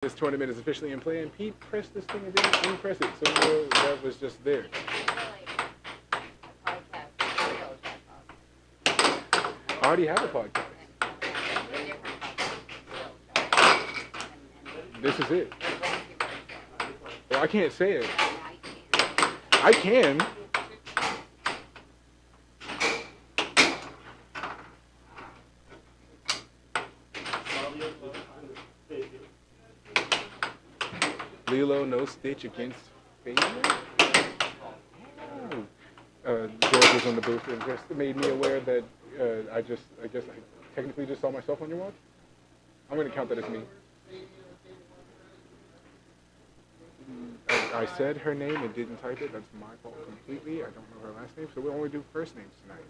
This tournament is officially in play, and Pete pressed this thing and didn't unpress it, so that was just there. I already have a podcast. This is it. Well, I can't say it. I can. Lilo no stitch against Fabian. George was on the booth and just made me aware that I guess I technically just saw myself on your watch. I'm gonna count that as me. I said her name and didn't type it. That's my fault completely. I don't know her last name, so we'll only do first names tonight.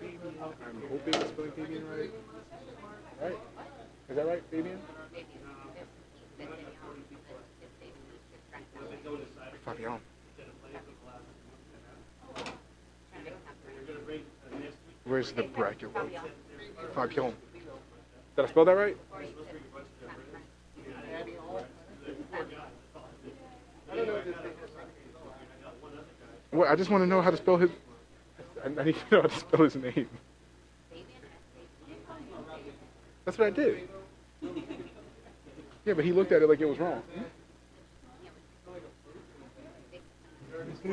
Fabian, I'm hoping I'm spelling Fabian right. Right? Is that right, Fabian? Fabian. Where's the bracket? Fabian. Did I spell that right? Well, I just want to know how to spell his. I need to know how to spell his name. That's what I did. Yeah, but he looked at it like it was wrong. Ooh,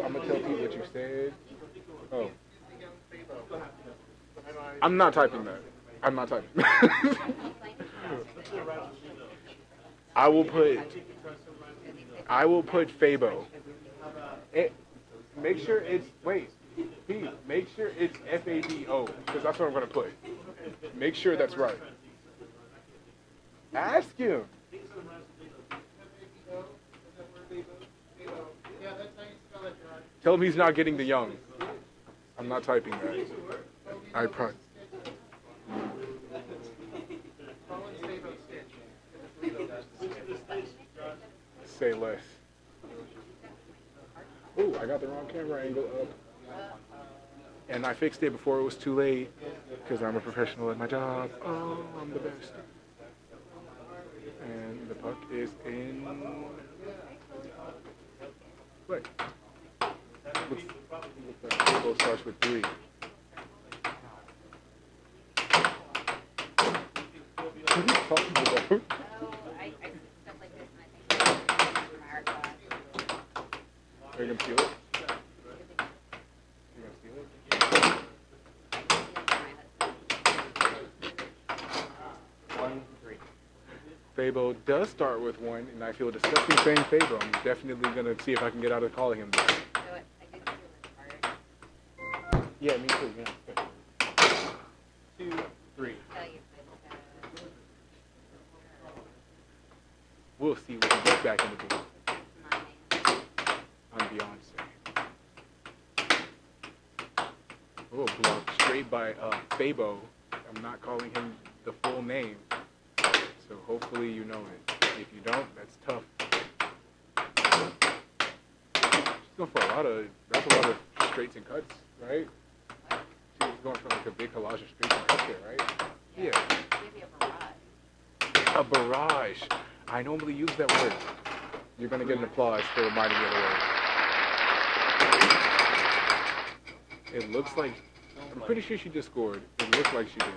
I'm gonna tell Pete what you said. Oh. I'm not typing that. I'm not typing. I will put Fabo. Make sure it's Pete, make sure it's Fabo, because that's what I'm gonna put. Make sure that's right. Ask him. Tell him he's not getting the young. I'm not typing that. I promise. Say less. Ooh, I got the wrong camera angle up. And I fixed it before it was too late, because I'm a professional at my job. Oh, I'm the best. And the puck is in. What? Looks like Fable starts with 3. What are you talking about? Are you gonna steal it? You're gonna steal it? Fabo does start with 1, and I feel disgusting saying Fabo. I'm definitely gonna see if I can get out of calling him that. Yeah, me too. Yeah. 2, 3. We'll see when he gets back in the booth. I'm Beyonce. Oh, blocked straight by Fabo. I'm not calling him the full name, so hopefully you know it. If you don't, that's tough. She's going for a lot of straights and cuts, right? She's going for like a big collage of straights and cuts here, right? Yeah. A barrage. I normally use that word. You're going to get an applause for reminding me of the word. It looks like, I'm pretty sure she just scored. It looks like she did.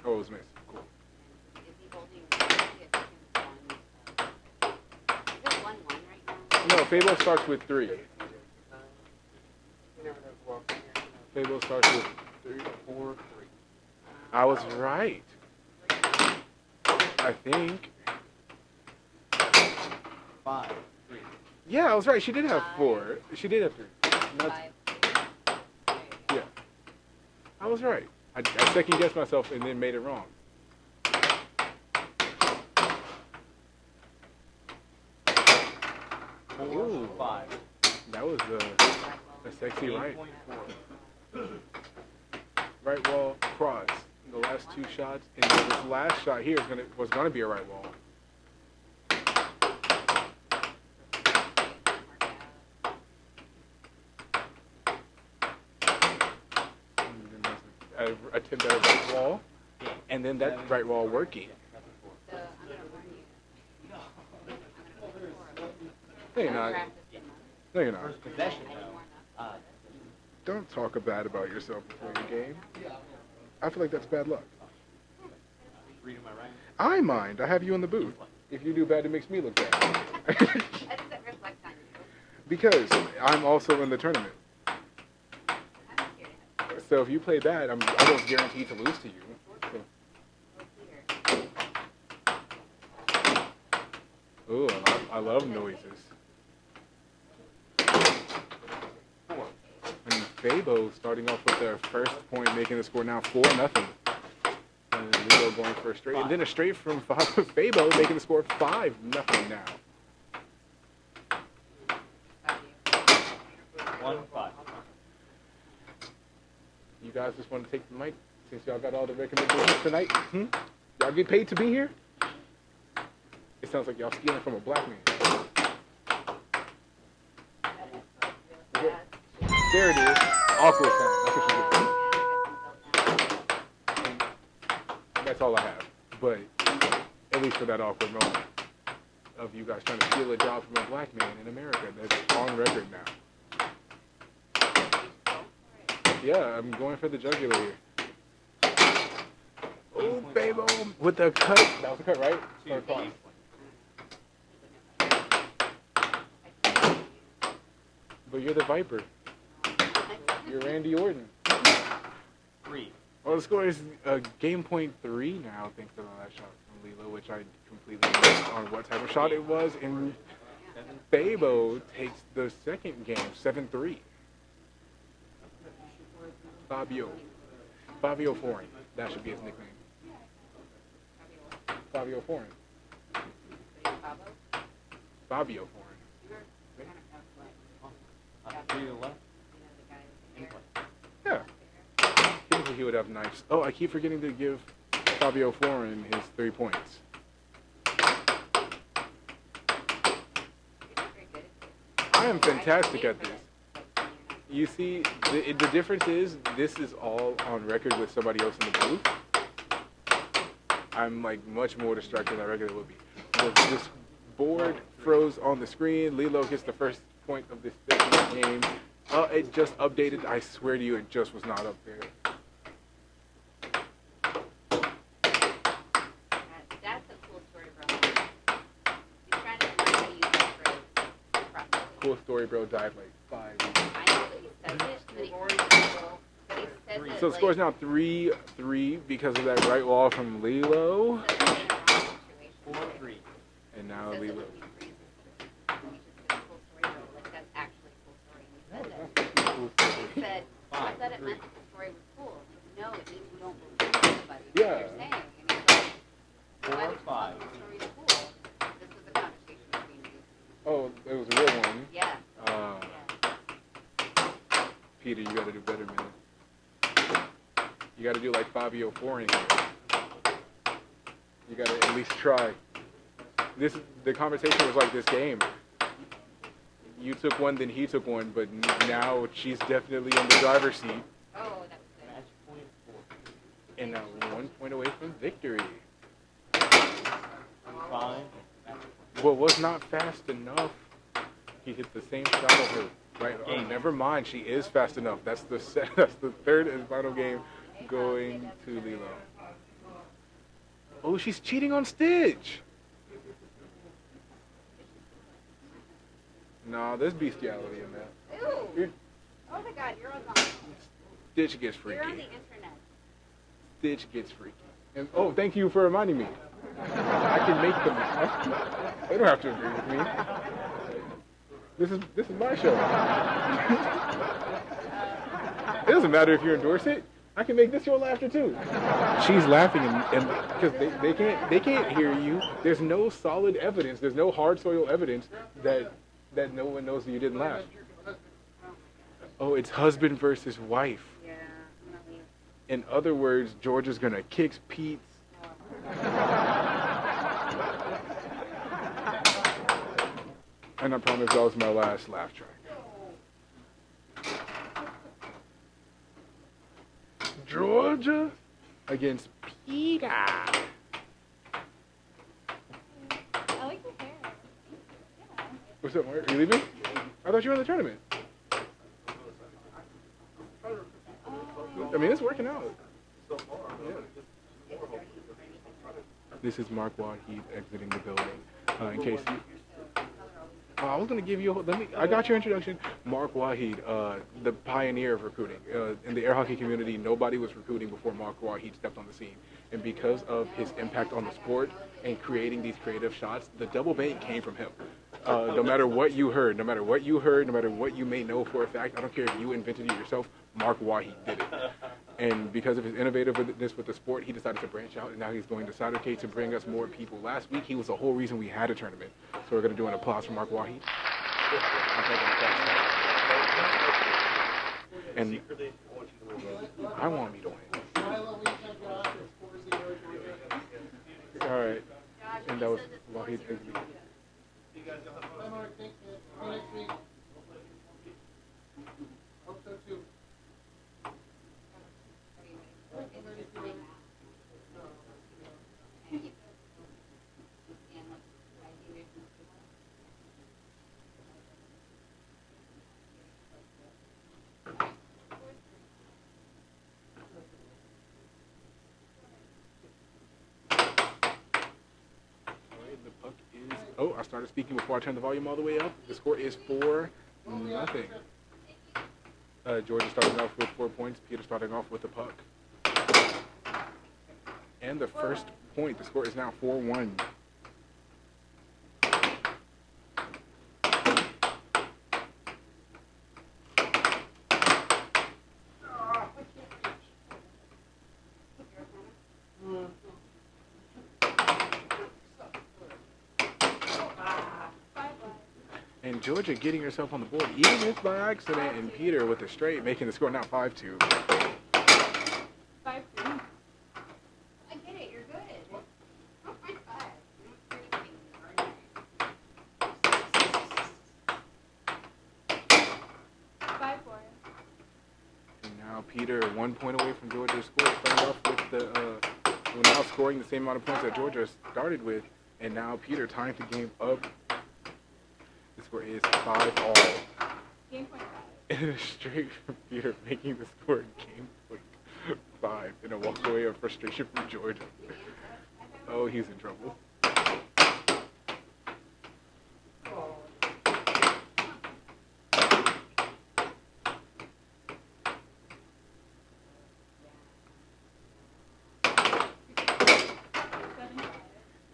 Oh, it was missed. Cool. No, Fabo starts with 3. Fabo starts with 3, 4, 3. I was right. I think. 5, 3. Yeah, I was right. She did have 4. She did have 3. Yeah. I was right. I second guessed myself and then made it wrong. Ooh, 5. That was a sexy right. Right wall cross. The last 2 shots, and this last shot here was gonna be a right wall. attempt at a right wall, and then that right wall working. No, you're not. No, you're not. First possession, though. Don't talk bad about yourself before the game. I feel like that's bad luck. Reading my writing. I mind. I have you in the booth. If you do bad, it makes me look bad. How does that reflect on you? Because I'm also in the tournament. I'm scared. So if you play bad, I'm almost guaranteed to lose to you. So. Ooh, I love noises. And Fabo starting off with their first point, making the score now 4-0. And Lilo going for a straight. And then a straight from Fabo, making the score 5-0 now. 1-5. You guys just want to take the mic since y'all got all the recommendations tonight? Y'all get paid to be here? It sounds like y'all stealing from a black man. There it is. Awkward sound. That's what you do. That's all I have. But at least for that awkward moment of you guys trying to steal a job from a black man in America, that's on record now. Yeah, I'm going for the jugular here. Oh, Fabo with the cut. That was a cut, right? Or cross? But you're the Viper. You're Randy Orton. 3. Well, the score is game point 3 now, thanks to the last shot from Lilo, which I completely missed on what type of shot it was. And Fabo takes the second game, 7-3. Fabio Foreign. That should be his nickname. Fabio Foreign. Fabio Foreign. 3 to the left. Yeah. Typically he would have nice. Oh, I keep forgetting to give Fabio Foreign his 3 points. I am fantastic at this. You see, the difference is this is all on record with somebody else in the booth. I'm like much more distracted than I regularly would be. This board froze on the screen. Lilo gets the first point of this game. It just updated. I swear to you, it just was not up there. That's a cool story, bro. He's trying to learn how to use that phrase properly. Cool story, bro. Died like 5. I know that he says it, but he says it So the score is now 3-3 because of that right wall from Lilo. 4-3. And now Lilo. He said, I thought it meant that the story was cool. No, it means you don't believe anybody. Yeah. What you're saying. And he's like, why does the story is cool? This was a conversation between you. Oh, it was a real one. Yeah. Peter, you gotta do better, man. You gotta do like Fabio Foreign here. You gotta at least try. The conversation was like this game. You took one, then he took one, but now she's definitely in the driver's seat. Oh, that was good. Match point 4. And now 1 point away from victory. 5. What was not fast enough? He hit the same shot of her. Right? Oh, never mind. She is fast enough. That's the third and final game going to Lilo. Oh, she's cheating on Stitch. No, there's bestiality in that. Ew. Oh my God, you're on the Stitch gets freaky. You're on the internet. Stitch gets freaky. And oh, thank you for reminding me. I can make them now. They don't have to agree with me. This is my show. It doesn't matter if you endorse it. I can make this your laughter too. She's laughing and because they can't hear you. There's no solid evidence. There's no hard soil evidence that no one knows that you didn't laugh. Oh, it's husband versus wife. Yeah, I'm gonna leave. In other words, George is gonna kick Pete's. And I promise that was my last laugh track. Georgia against Peter. I like your hair. Yeah. What's up, Mark? Are you leaving? I thought you were in the tournament. I mean, it's working out. Yeah. This is Mark Wahid exiting the building. In case you... I was going to give you... I got your introduction. Mark Wahid, the pioneer of recruiting. In the air hockey community, nobody was recruiting before Mark Wahid stepped on the scene. And because of his impact on the sport and creating these creative shots, the double bank came from him. No matter what you heard, no matter what you may know for a fact, I don't care if you invented it yourself, Mark Wahid did it. And because of his innovativeness with the sport, he decided to branch out, and now he's going to Saturday to bring us more people. Last week, he was the whole reason we had a tournament. So we're going to do an applause for Mark Wahid. And I want me to win. All right. And that was Wahid. Oh, I started speaking before I turned the volume all the way up. The score is 4-0. Georgia starting off with 4 points. Peter starting off with the puck. And the first point, the score is now 4-1. And Georgia getting herself on the board, even if by accident, and Peter with a straight, making the score now 5-2. 5-3. I get it, you're good. Oh my God. 5-4. And now Peter 1 point away from Georgia's score, starting off with the, now scoring the same amount of points that Georgia started with, and now Peter tying the game up. The score is 5-all. Game point 5. And a straight from Peter, making the score game point 5 in a walkaway of frustration from Georgia. Oh, he's in trouble.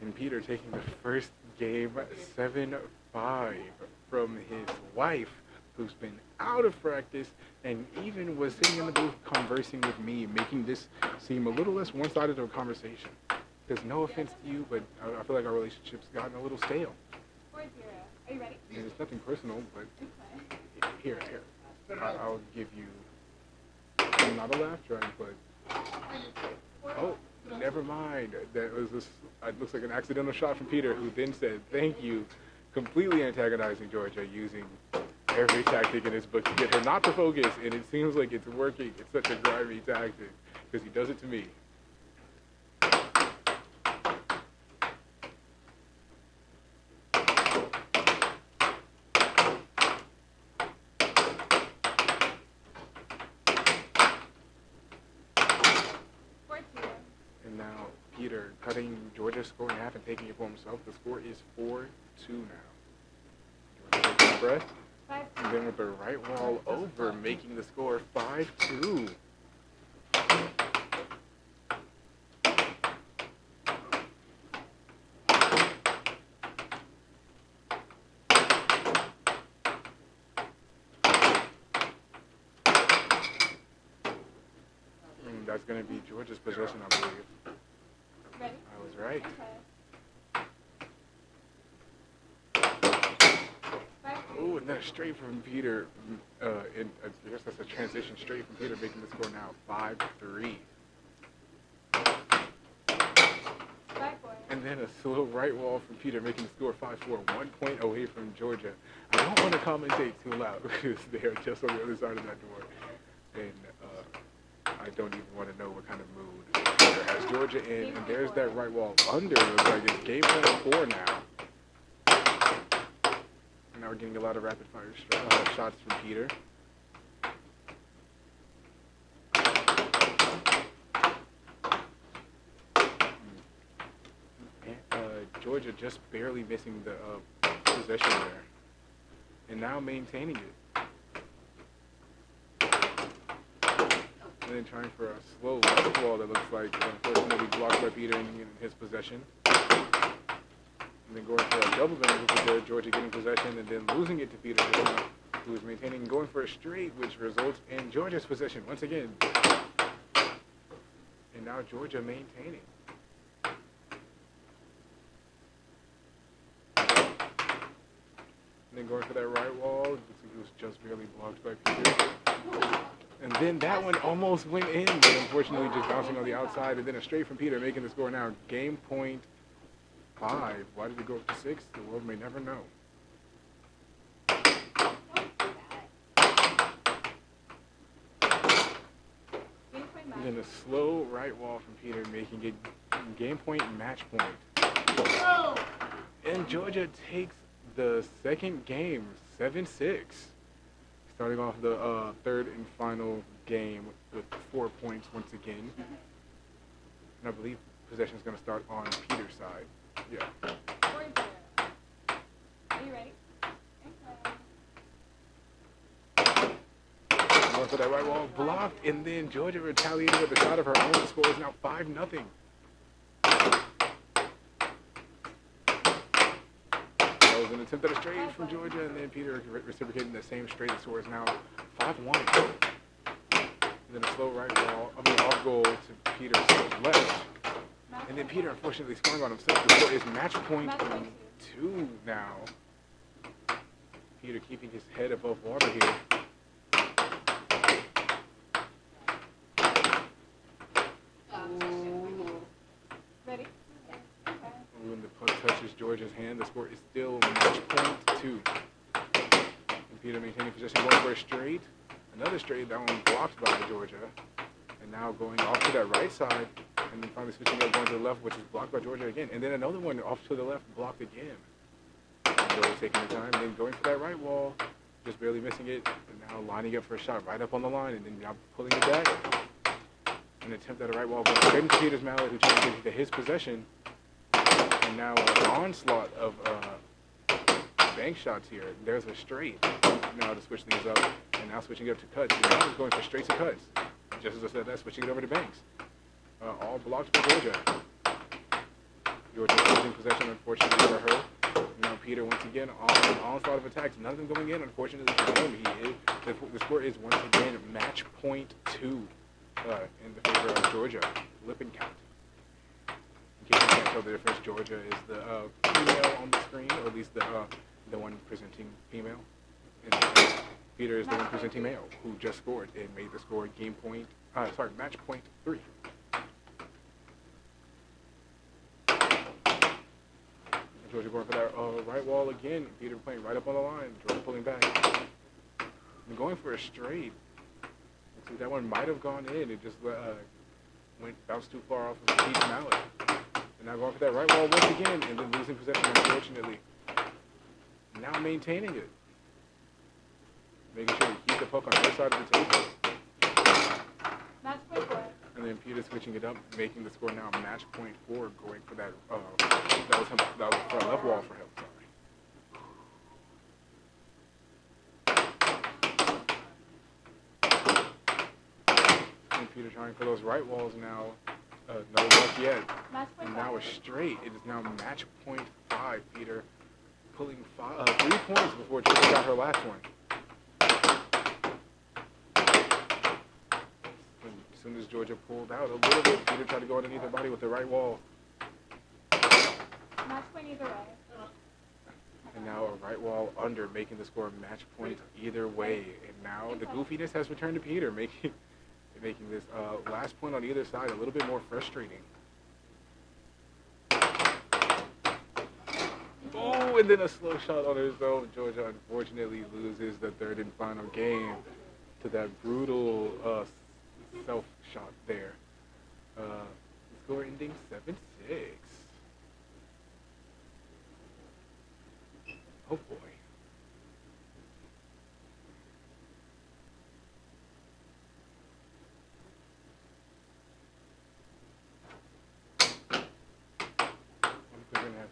And Peter taking the first game 7-5 from his wife, who's been out of practice and even was sitting in the booth conversing with me, making this seem a little less one-sided of a conversation. There's no offense to you, but I feel like our relationship's gotten a little stale. 4-0. Are you ready? And it's nothing personal, but Okay. here. I'll give you not a laugh track, but oh, never mind. That was this. It looks like an accidental shot from Peter, who then said thank you, completely antagonizing Georgia, using every tactic in his book to get her not to focus, and it seems like it's working. It's such a grimy tactic, because he does it to me. And now Peter cutting Georgia's score in half and taking it for himself. The score is 4-2 now. Georgia taking a breath. 5-2. And then with the right wall over, making the score 5-2. And that's going to be Georgia's possession, I believe. Ready? I was right. Okay. Oh, and then a straight from Peter. I guess that's a transition straight from Peter, making the score now 5-3. 5-4. And then a slow right wall from Peter, making the score 5-4, 1 point away from Georgia. I don't want to commentate too loud because they are just on the other side of that door. And I don't even want to know what kind of mood Peter has Georgia in. And there's that right wall under. It looks like it's game point 4 now. And now we're getting a lot of rapid fire shots from Peter. Georgia just barely missing the possession there. And now maintaining it. And then trying for a slow left wall that looks like unfortunately blocked by Peter in his possession. And then going for a double bang, which is there, Georgia getting possession and then losing it to Peter, who is maintaining and going for a straight, which results in Georgia's possession once again. And now Georgia maintaining. And then going for that right wall, looks like it was just barely blocked by Peter. And then that one almost went in, but unfortunately just bouncing on the outside. And then a straight from Peter, making the score now game point 5. Why did it go up to 6? The world may never know. And then a slow right wall from Peter, making it game point and match point. And Georgia takes the second game, 7-6. Starting off the third and final game with 4 points once again. And I believe possession is going to start on Peter's side. Yeah. 4-0. Are you ready? Going for that right wall, blocked, and then Georgia retaliated with a shot of her own. The score is now 5-0. That was an attempt at a straight from Georgia, and then Peter reciprocating the same straight. The score is now 5-1. And then a slow right wall, off goal to Peter's left. And then Peter unfortunately scoring on himself. The score is match point 2 now. Peter keeping his head above water here. Ready? When the puck touches Georgia's hand, the score is still match point 2. And Peter maintaining possession, going for a straight. Another straight, that one blocked by Georgia. And now going off to that right side, and then finally switching up, going to the left, which is blocked by Georgia again. And then another one off to the left, blocked again. Georgia taking the time, and then going for that right wall, just barely missing it. And now lining up for a shot right up on the line, and then now pulling it back. An attempt at a right wall, but straight into Peter's mallet, who changes it to his possession. And now an onslaught of bank shots here. There's a straight now to switch things up, and now switching it up to cuts. And now he's going for straights and cuts. Just as I said that, switching it over to banks. All blocked by Georgia. Georgia losing possession, unfortunately, for her. Now Peter once again on an onslaught of attacks. None of them going in, unfortunately for him. The score is once again match point 2 in the favor of Georgia. Lip and count. In case you can't tell the difference, Georgia is the female on the screen, or at least the one presenting female. And Peter is the one presenting male, who just scored and made the score match point 3. Georgia going for that right wall again. Peter playing right up on the line. Georgia pulling back. And going for a straight. See, that one might have gone in. It just bounced too far off of Pete's mallet. And now going for that right wall once again, and then losing possession, unfortunately. Now maintaining it. Making sure to keep the puck on their side of the table. Match point 4. And then Peter switching it up, making the score now match point 4, going for that. That was front left wall for him. Sorry. And Peter trying for those right walls now. No luck yet. And now a straight. It is now match point 5. Peter pulling 3 points before Georgia got her last one. As soon as Georgia pulled out a little bit, Peter tried to go underneath her body with the right wall. Match point either way. And now a right wall under, making the score match point either way. And now the goofiness has returned to Peter, making this last point on either side a little bit more frustrating. Oh, and then a slow shot on herself. Georgia unfortunately loses the third and final game to that brutal self shot there. Score ending 7-6. Oh boy. We're gonna have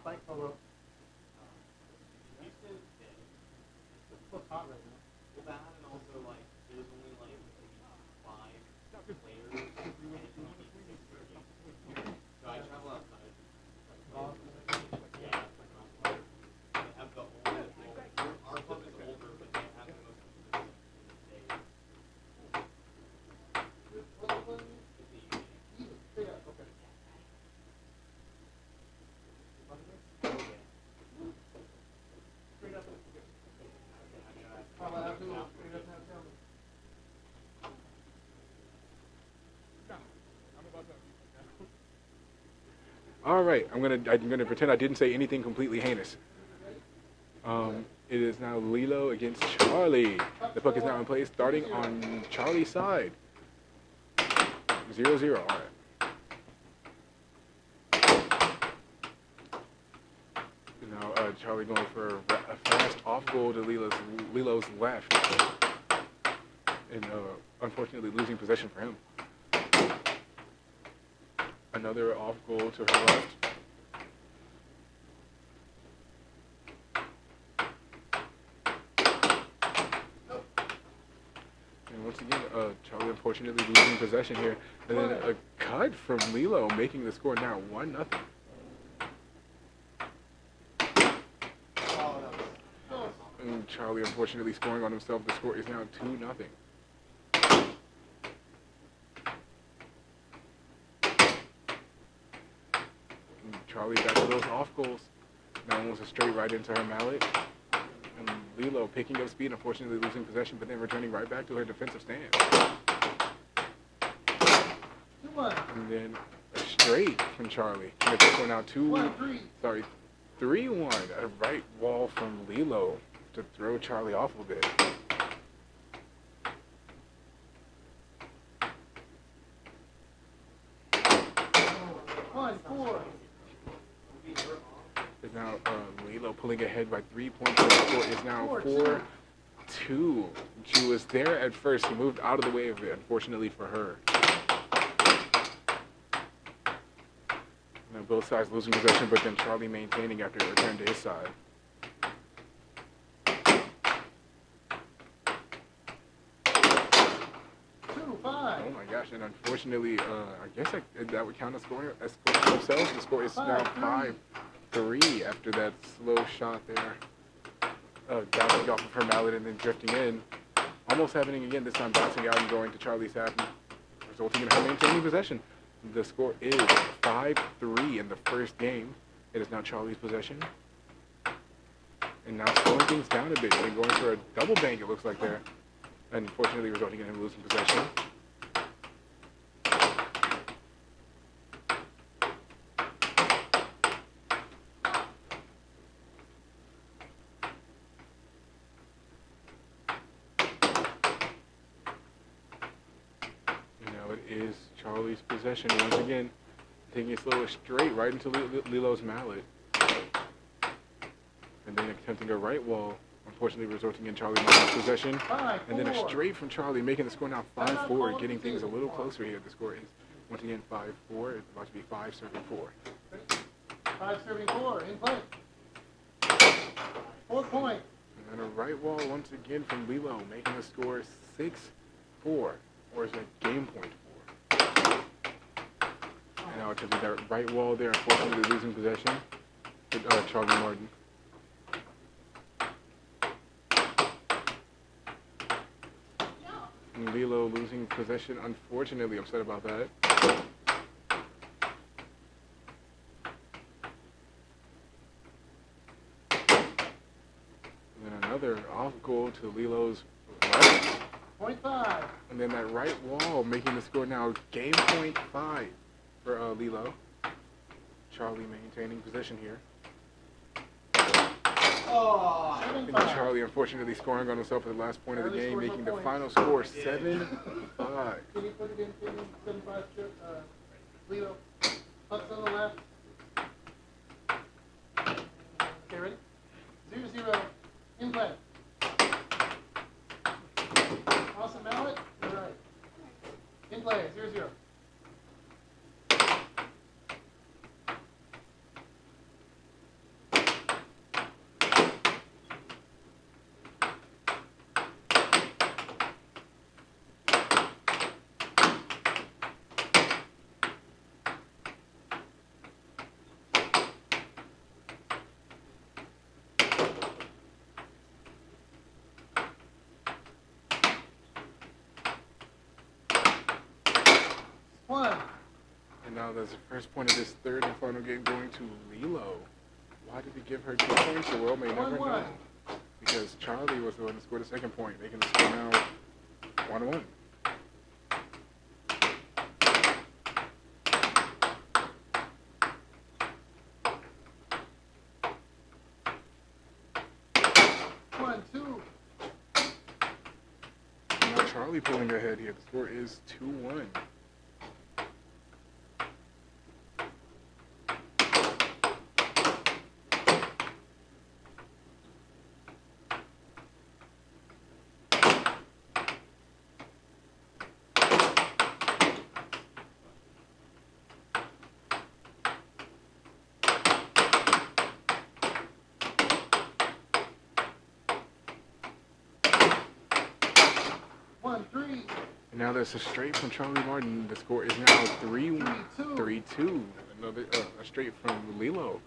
Fight polo. Houston, it's hot right now. Well, that and also like there's only like maybe 5 players, and it needs 6 so I travel outside. Yeah, they have the oldest. Our club is older, but they have the most consistent in the All right, I'm gonna pretend I didn't say anything completely heinous. It is now Lilo against Charlie. The puck is now in play, starting on Charlie's side. 0-0. All right. Now Charlie going for a fast off goal to Lilo's left, and unfortunately losing possession for him. Another off goal to her left. And once again, Charlie unfortunately losing possession here. And then a cut from Lilo, making the score now 1-0. And Charlie unfortunately scoring on himself. The score is now 2-0. Charlie back to those off goals. Now almost a straight right into her mallet. And Lilo picking up speed, unfortunately losing possession, but then returning right back to her defensive stand. And then a straight from Charlie. And it's going out 3-1. A right wall from Lilo to throw Charlie off a bit. Is now Lilo pulling ahead by 3 points. The score is now 4-2. She was there at first. She moved out of the way of it, unfortunately for her. Now both sides losing possession, but then Charlie maintaining after it returned to his side. Oh my gosh, and unfortunately, I guess that would count as scoring themselves. The score is now 5-3 after that slow shot there. Bouncing off of her mallet and then drifting in. Almost happening again, this time bouncing out and going to Charlie's half, resulting in her maintaining possession. The score is 5-3 in the first game. It is now Charlie's possession. And now slowing things down a bit and going for a double bank, it looks like there. And unfortunately resulting in him losing possession. Now it is Charlie's possession once again. Taking it slow straight right into Lilo's mallet. And then attempting a right wall, unfortunately resulting in Charlie Martin's possession. And then a straight from Charlie, making the score now 5-4, getting things a little closer here. The score is, once again, 5-4. It's about to be 5 serving 4. 5 serving 4, in play. 4 point. And then a right wall once again from Lilo, making the score 6-4. Or is it game point 4? And now attempting that right wall there, unfortunately losing possession to Charlie Martin. And Lilo losing possession, unfortunately upset about that. And then another off goal to Lilo's right. Point 5. And then that right wall making the score now game point 5 for Lilo. Charlie maintaining possession here. Oh, And Charlie unfortunately scoring on himself at the last point of the game, making the final score 7-5. Can you put it in 7-5 strip? Lilo. Pucks on the left. Okay, ready? 0-0. In play. Awesome mallet. All right. In play. 0-0. And now there's the first point of this third and final game going to Lilo. Why did he give her 2 points? The world may never know. Because Charlie was the one who scored the second point, making the score now 1-1. Now Charlie pulling ahead here. The score is 2-1. And now there's a straight from Charlie Martin. The score is now 3-2. Another a straight from Lilo,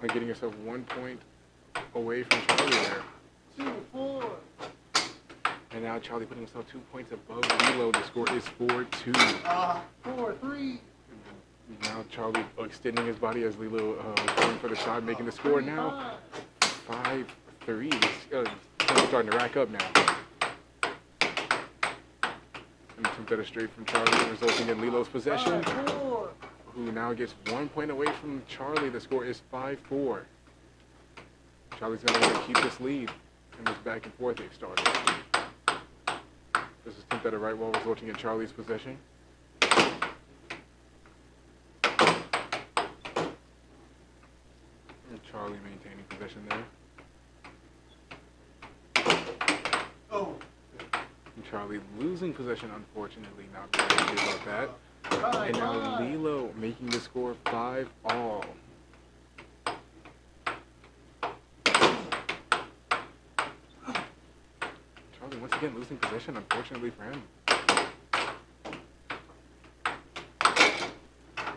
getting herself 1 point away from Charlie there. 2-4. And now Charlie putting himself 2 points above Lilo. The score is 4-2. 4-3. Now Charlie extending his body as Lilo going for the shot, making the score now 5-3. It's starting to rack up now. And attempt at a straight from Charlie, resulting in Lilo's possession, who now gets 1 point away from Charlie. The score is 5-4. Charlie's going to want to keep this lead in this back and forth they've started. This is attempt at a right wall, resulting in Charlie's possession. And Charlie maintaining possession there. And Charlie losing possession, unfortunately, not very happy about that. And now Lilo making the score 5-all. Charlie once again losing possession, unfortunately for him.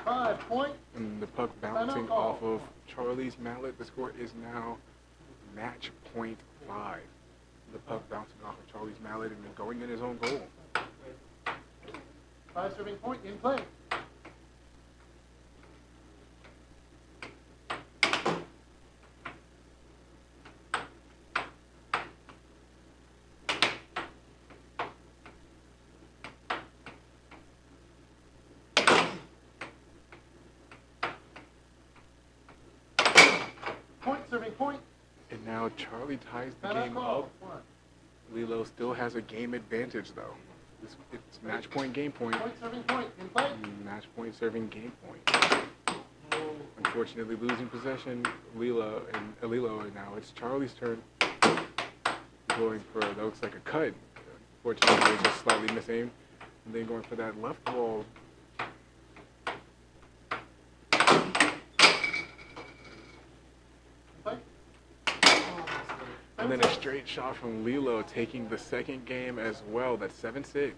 5 point. And the puck bouncing off of Charlie's mallet. The score is now match point 5. The puck bouncing off of Charlie's mallet and then going in his own goal. 5 serving point in play. Point serving point. And now Charlie ties the Timeout game call. up. Lilo still has a game advantage, though. It's match point, game point. Point serving point in play. Match point, serving game point. Unfortunately, losing possession, Lilo, and now it's Charlie's turn. Going for, that looks like a cut. Unfortunately, just slightly misaimed. And then going for that left wall. Play. And then a straight shot from Lilo, taking the second game as well. That's 7-6.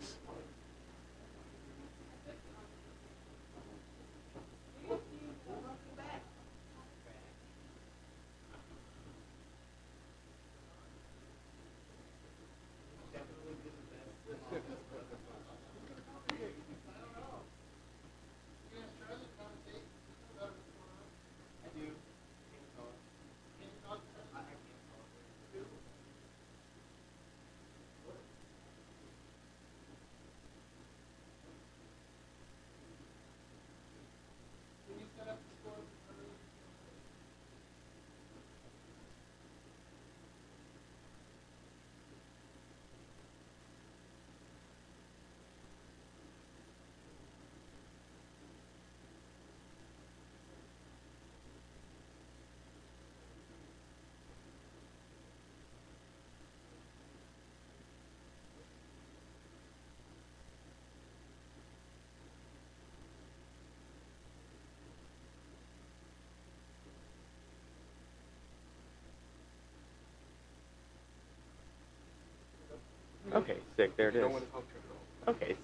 Okay, sick. There it is. Don't want to talk to her. Okay,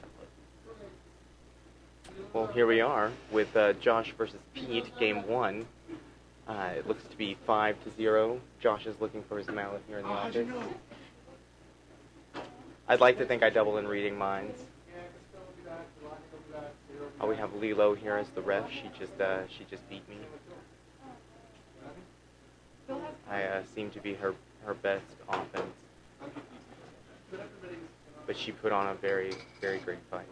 well, here we are with Josh versus Pete, game 1. It looks to be 5-0. Josh is looking for his mallet here in the office. I'd like to think I double in reading minds. We have Lilo here as the ref. She just beat me. I seem to be her best offense. But she put on a very, very great fight.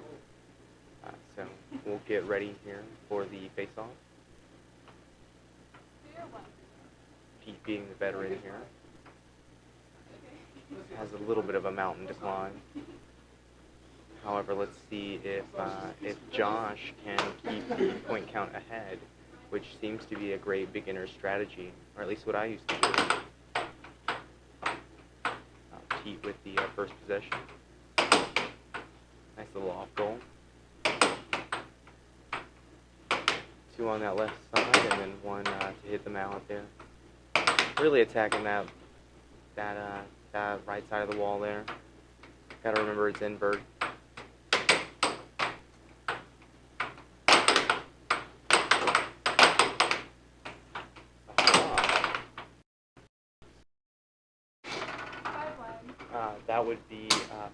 So we'll get ready here for the face-off. Pete being the veteran here has a little bit of a mountain to climb. However, let's see if Josh can keep the point count ahead, which seems to be a great beginner strategy, or at least what I used to do. Pete with the first possession. Nice little off goal. 2 on that left side, and then 1 to hit the mallet there. Really attacking that right side of the wall there. Got to remember it's invert. That would be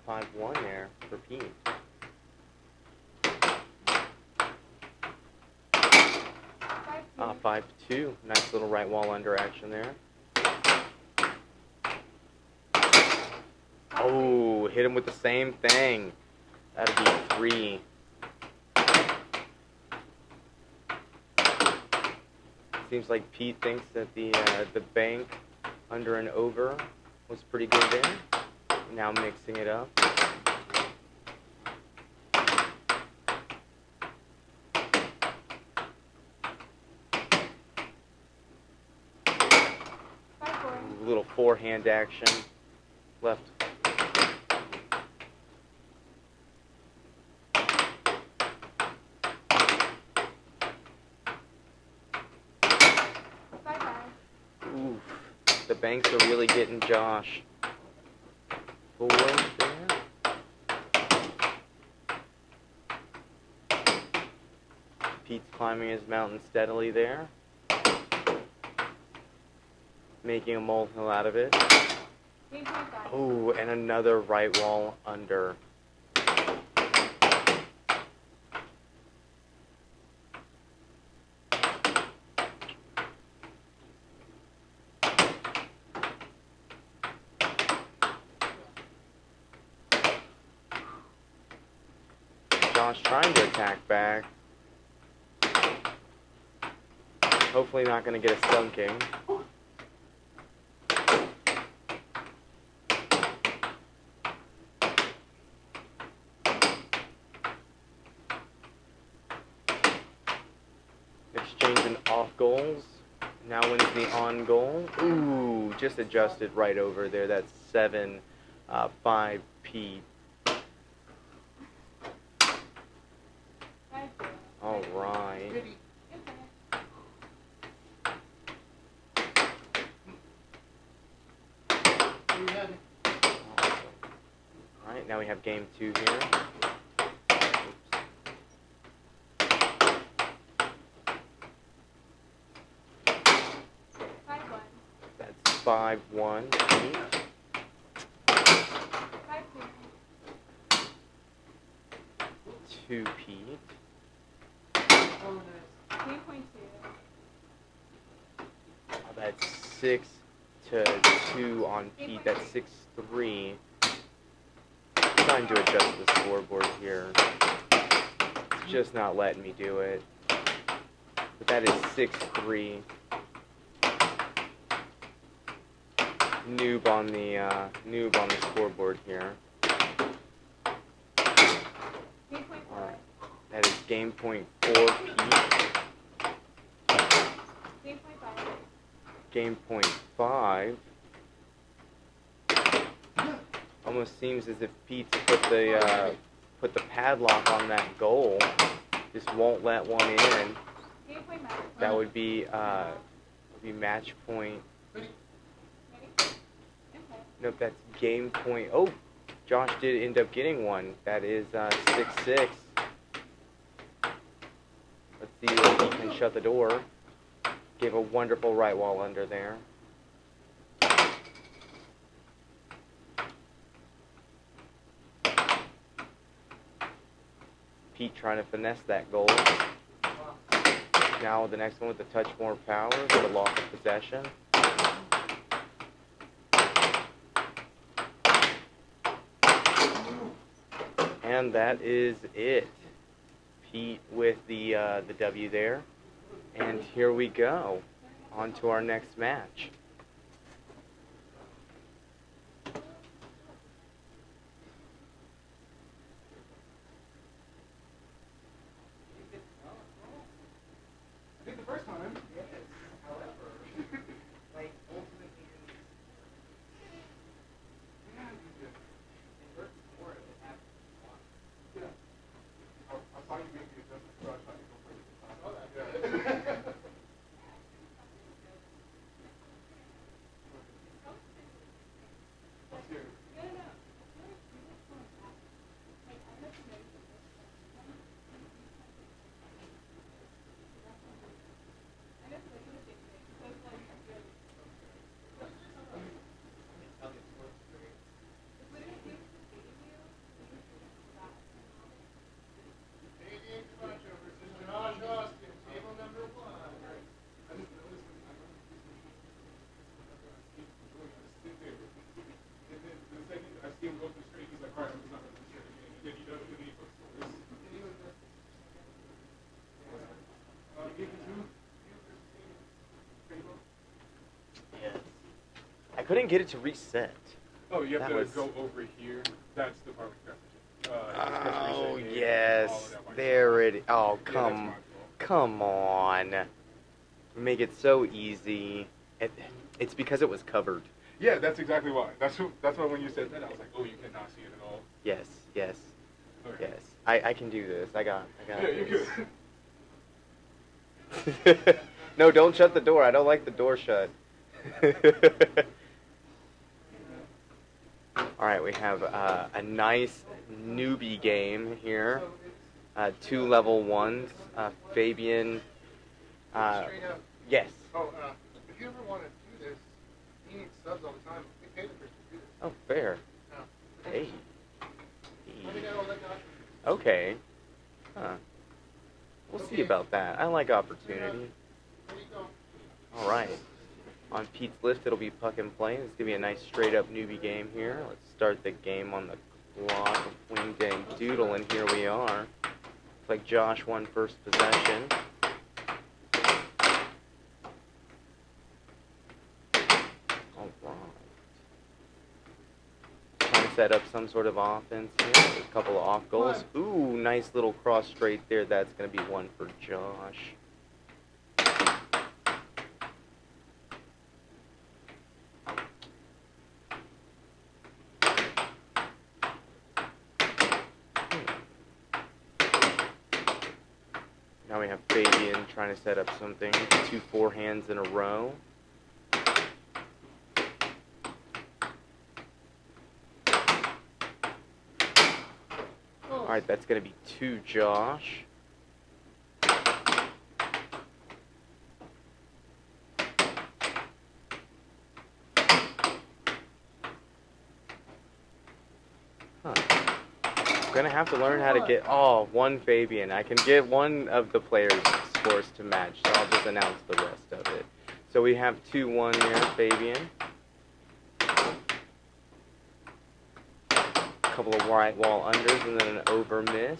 5-1 there for Pete. 5-2. Nice little right wall under action there. Oh, hit him with the same thing. That'd be 3. Seems like Pete thinks that the bank under and over was pretty good there. Now mixing it up. Little forehand action. Left. Oof. The banks are really getting Josh. Forward there. Pete's climbing his mountain steadily there. Making a molehill out of it. Game point 5. Oh, and another right wall under. Josh trying to attack back. Hopefully not going to get a stunking. Exchanging off goals. Now wins the on goal. Ooh, just adjusted right over there. That's 7-5 Pete. 5-0. All right. Pity. Infinite. There you have it. Awesome. All right, now we have game 2 here. Oops. That's 5-1 Pete. 5-2. 2 Pete. Oh, nice. Game point 2. Oh, that's 6-2 on Pete. That's 6-3. Trying to adjust the scoreboard here. It's just not letting me do it. But that is 6-3. Noob on the scoreboard here. Game point 4. All right. That is game point 4 Pete. Game point 5. Game point 5. Almost seems as if Pete's put the padlock on that goal. Just won't let one in. Game point 9. That would be match point. Pity. Ready? Infinite. Nope, that's game point. Oh, Josh did end up getting one. That is 6-6. Let's see if he can shut the door. Gave a wonderful right wall under there. Pete trying to finesse that goal. Now the next one with a touch more power for the loss of possession. And that is it. Pete with the W there. And here we go. On to our next match. I think the first time. Yes. However, Like, ultimately, yeah, you did. it hurts more if it happens once. Yeah. I saw you make the adjustment, so I tried to go for it. I saw that. Yeah. Let's hear it. No, no, no. I feel like you just want to act. Like, I have to know you this one. I know it's like a big thing. So it's like, I'm good. Tell me it's worth it. It's literally you to save you. You should stop. Canadian Camacho versus Josh Austin, table number 1. I just noticed when I remember this when I sit there. And then the second I see him go for straight, he's like, all right, I'm just not going to do straight again. And then he does it and he puts this. Game 2. Yes. I couldn't get it to reset. Oh, you have That to was- go over here. That's the part with graphics. Oh yes, there it. Oh come on. Make it so easy. It's because it was covered. Yeah, that's exactly why. That's why when you said that, I was like, oh, you cannot see it at all. Yes, yes, Okay. yes. I can do this. I got Yeah, you this. could. No, don't shut the door. I don't like the door shut. All right, we have a nice newbie game here. 2 level 1s. Fabian. Straight up. Yes. Oh, if you ever want to do this, you need subs all the time. We pay the person to do this. Oh, fair. No. Hey. Let me know, let Josh. Okay. Huh. We'll see about that. I like opportunity. There you go. All right. On Pete's list, it'll be puck and play. It's going to be a nice straight-up newbie game here. Let's start the game on the clock of Winged and Doodle, and here we are. Looks like Josh won first possession. All right. Trying to set up some sort of offense here. A couple of off goals. Ooh, nice little cross straight there. That's going to be one for Josh. Now we have Fabian trying to set up something. 2 forehands in a row. Alright, that's going to be 2 Josh. Huh. I'm going to have to learn how to get... Oh, 1 Fabian. I can get one of the players' scores to match, so I'll just announce the rest of it. So we have 2-1 there, Fabian. Couple of right wall unders and then an over miss.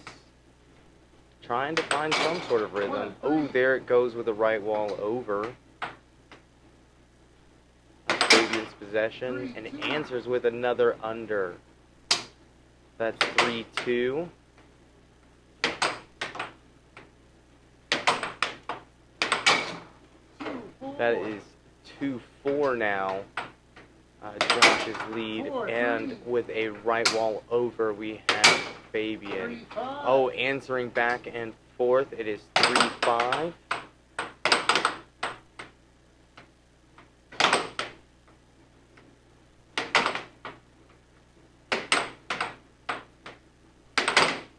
Trying to find some sort of rhythm. Oh, there it goes with a right wall over. Fabian's possession and answers with another under. That's 3-2. That is 2-4 now. Josh's lead, and with a right wall over, we have Fabian. Oh, answering back and forth, it is 3-5.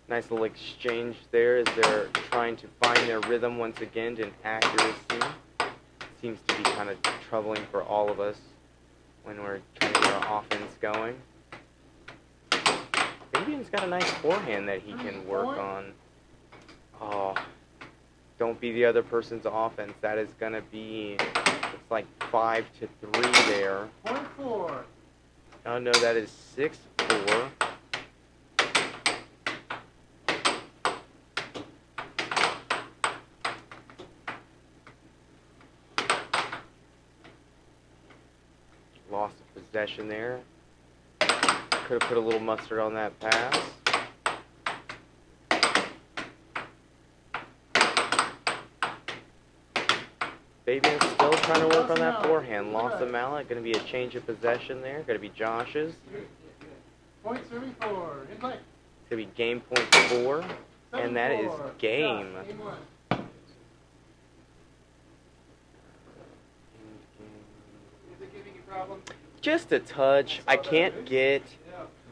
Nice little exchange there as they're trying to find their rhythm once again and accuracy. Seems to be kind of troubling for all of us when we're trying to get our offense going. Fabian's got a nice forehand that he can work on. Oh, don't be the other person's offense. That is going to be, it's like 5-3 there. Point 4. Oh no, that is 6-4. Lost of possession there. Could have put a little mustard on that pass. Fabian's still trying to work on that forehand. Lost the mallet. Going to be a change of possession there. Going to be Josh's. Point 34. In play. It's going to be game point 4. And that is game. Game 1. Is it giving you problems? Just a touch. I can't get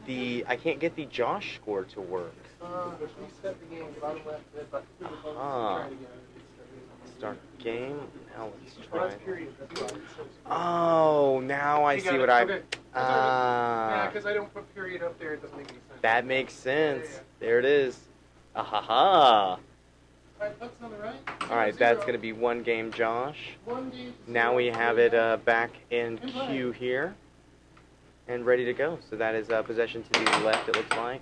the Josh score to work. Reset the game. Bottom left. But Ah. Start game. Now let's try it. Oh, now I see what I. Yeah, because I don't put period up there. It doesn't make any sense. That makes sense. There it is. Ahaha. Alright, puck's on the right. All right, that's going to be 1 game, Josh. 1 game. Now we have it back in queue here and ready to go. So that is possession to the left, it looks like.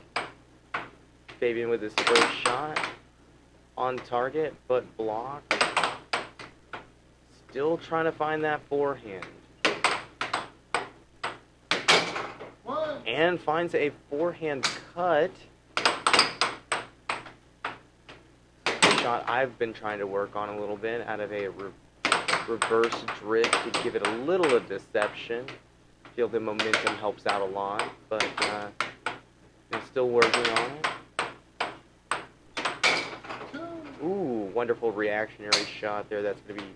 Fabian with his first shot. On target, but blocked. Still trying to find that forehand. And finds a forehand cut. Shot I've been trying to work on a little bit out of a reverse drift to give it a little of deception. Feel the momentum helps out a lot, but I'm still working on it. Ooh, wonderful reactionary shot there. That's going to be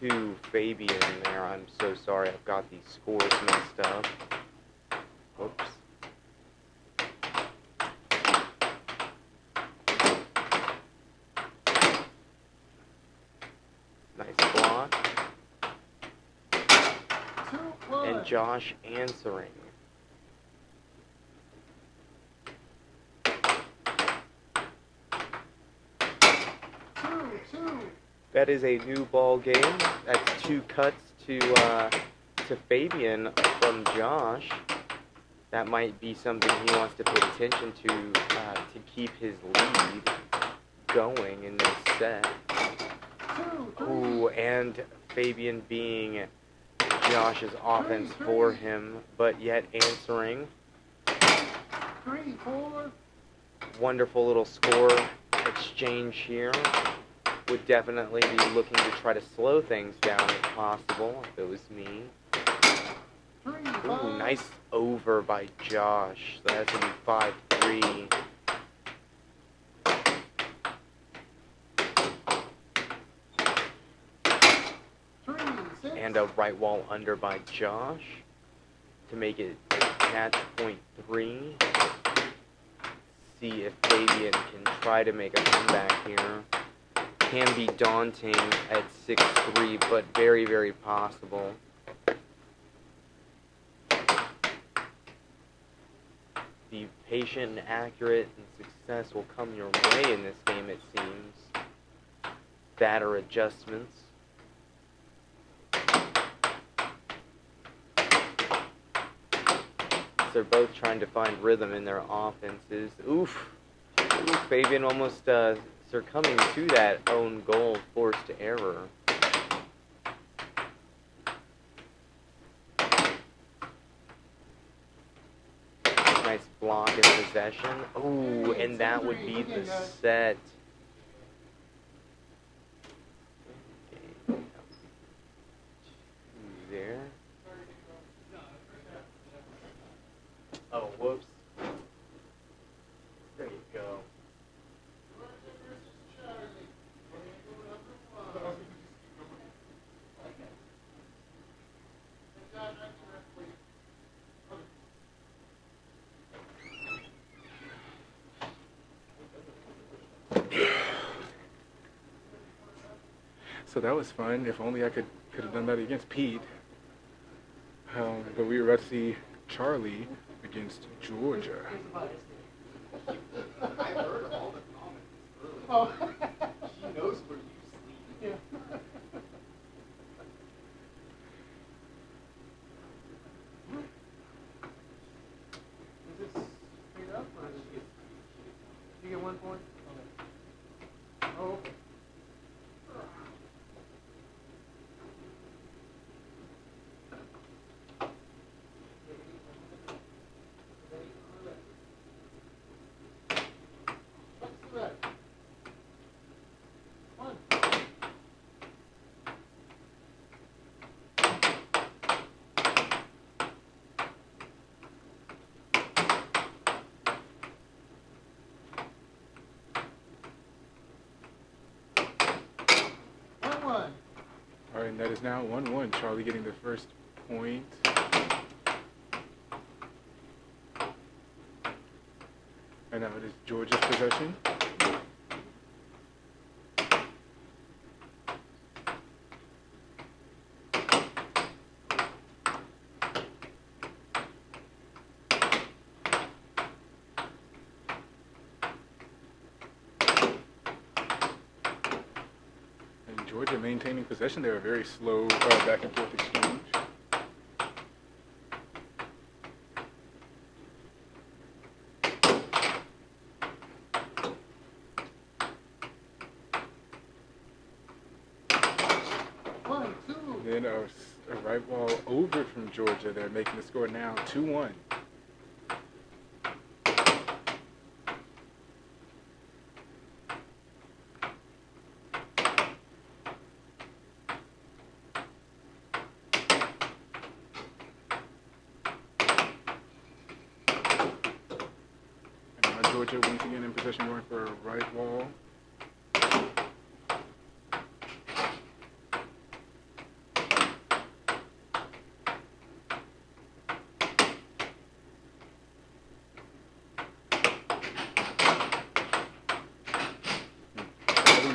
2 Fabian there. I'm so sorry. I've got these scores messed up. Whoops. Nice block. And Josh answering. 2. That is a new ball game. That's 2 cuts to Fabian from Josh. That might be something he wants to pay attention to keep his lead going in this set. 2, 3. Ooh, and Fabian being Josh's offense for him, but yet answering. 3, 4. Wonderful little score exchange here. Would definitely be looking to try to slow things down if possible, if it was me. 3, 5. Ooh, nice over by Josh. So that's going to be 5-3. And a right wall under by Josh to make it match point 3. See if Fabian can try to make a comeback here. Can be daunting at 6-3, but very, very possible. Be patient and accurate, and success will come your way in this game, it seems. Batter adjustments. They're both trying to find rhythm in their offenses. Oof. Ooh, Fabian almost succumbing to that own goal, forced error. Nice block in possession. Ooh, and that would be the set. Okay. 2 there. Oh, whoops. There you go. So that was fun. If only I could have done that against Pete. But we were about to see Charlie against Georgia. I heard all the comments earlier. Oh. She knows where you sleep. Yeah. Is this straight up or is it? You get 1 point? Okay. Oh, okay. All right, and that is now 1-1. Charlie getting the first point. And now it is Georgia's possession. Georgia maintaining possession. They were very slow back and forth exchange. Then a right wall over from Georgia. They're making the score now 2-1. Georgia once again in possession, going for a right wall.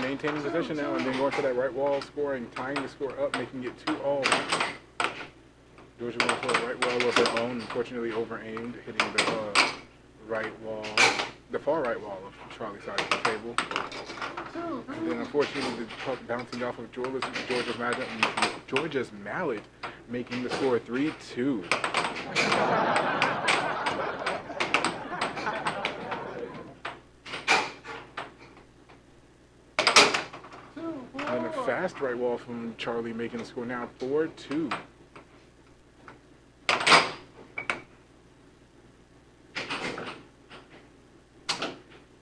Maintaining possession now and then going for that right wall, scoring, tying the score up, making it 2-all. Georgia going for a right wall of their own, unfortunately over-aimed, hitting the right wall. the far right wall of Charlie's side of the table. 2, 3. And then unfortunately the puck bouncing off of Georgia's mallet, making the score 3-2. And then a fast right wall from Charlie, making the score now 4-2.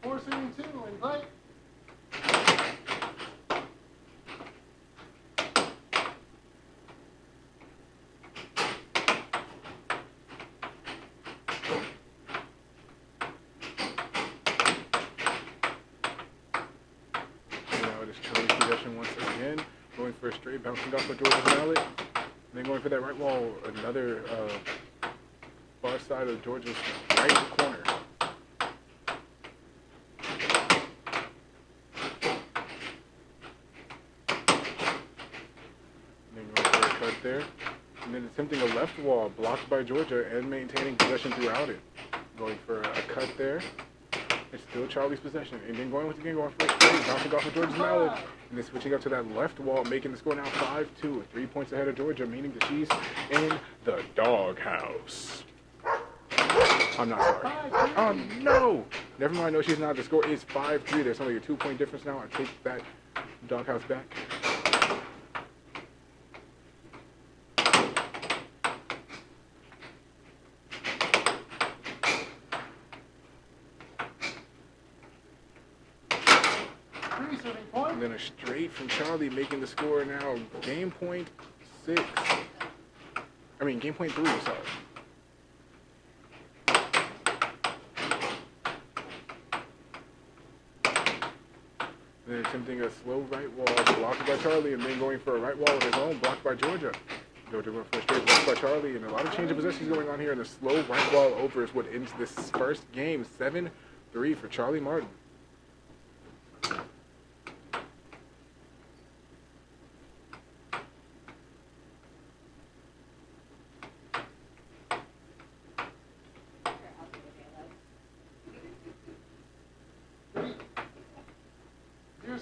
4-2 in play. Now it is Charlie's possession once again, going for a straight, bouncing off of Georgia's mallet, and then going for that right wall, another far side of Georgia's right corner. And then going for a cut there, and then attempting a left wall, blocked by Georgia and maintaining possession throughout it. Going for a cut there. It's still Charlie's possession. And then going for a straight, bouncing off of Georgia's mallet. And then switching up to that left wall, making the score now 5-2. 3 points ahead of Georgia, meaning that she's in the doghouse. I'm not sorry. Oh, no! Never mind, no, she's not. The score is 5-3. There's only a 2-point difference now. I take that doghouse back. And then a straight from Charlie, making the score now game point 3, sorry. And then attempting a slow right wall, blocked by Charlie, and then going for a right wall of his own, blocked by Georgia. Georgia went for a straight blocked by Charlie, and a lot of change of possessions going on here, and the slow right wall over is what ends this first game, 7-3 for Charlie Martin.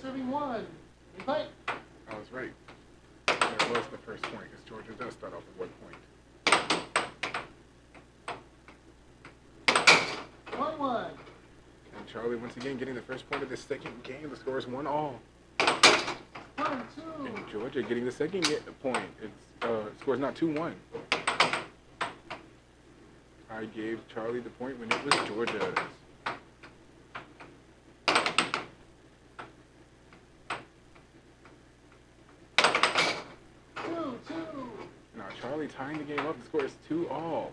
Serving 1 in play. I was right. That was the first point, because Georgia does start off with 1 point. 1-1. And Charlie once again getting the first point of the second game. The score is 1-1. 1-2. And Georgia getting the second point. It's score's not 2-1. I gave Charlie the point when it was Georgia's. Now Charlie tying the game up. The score is 2-2.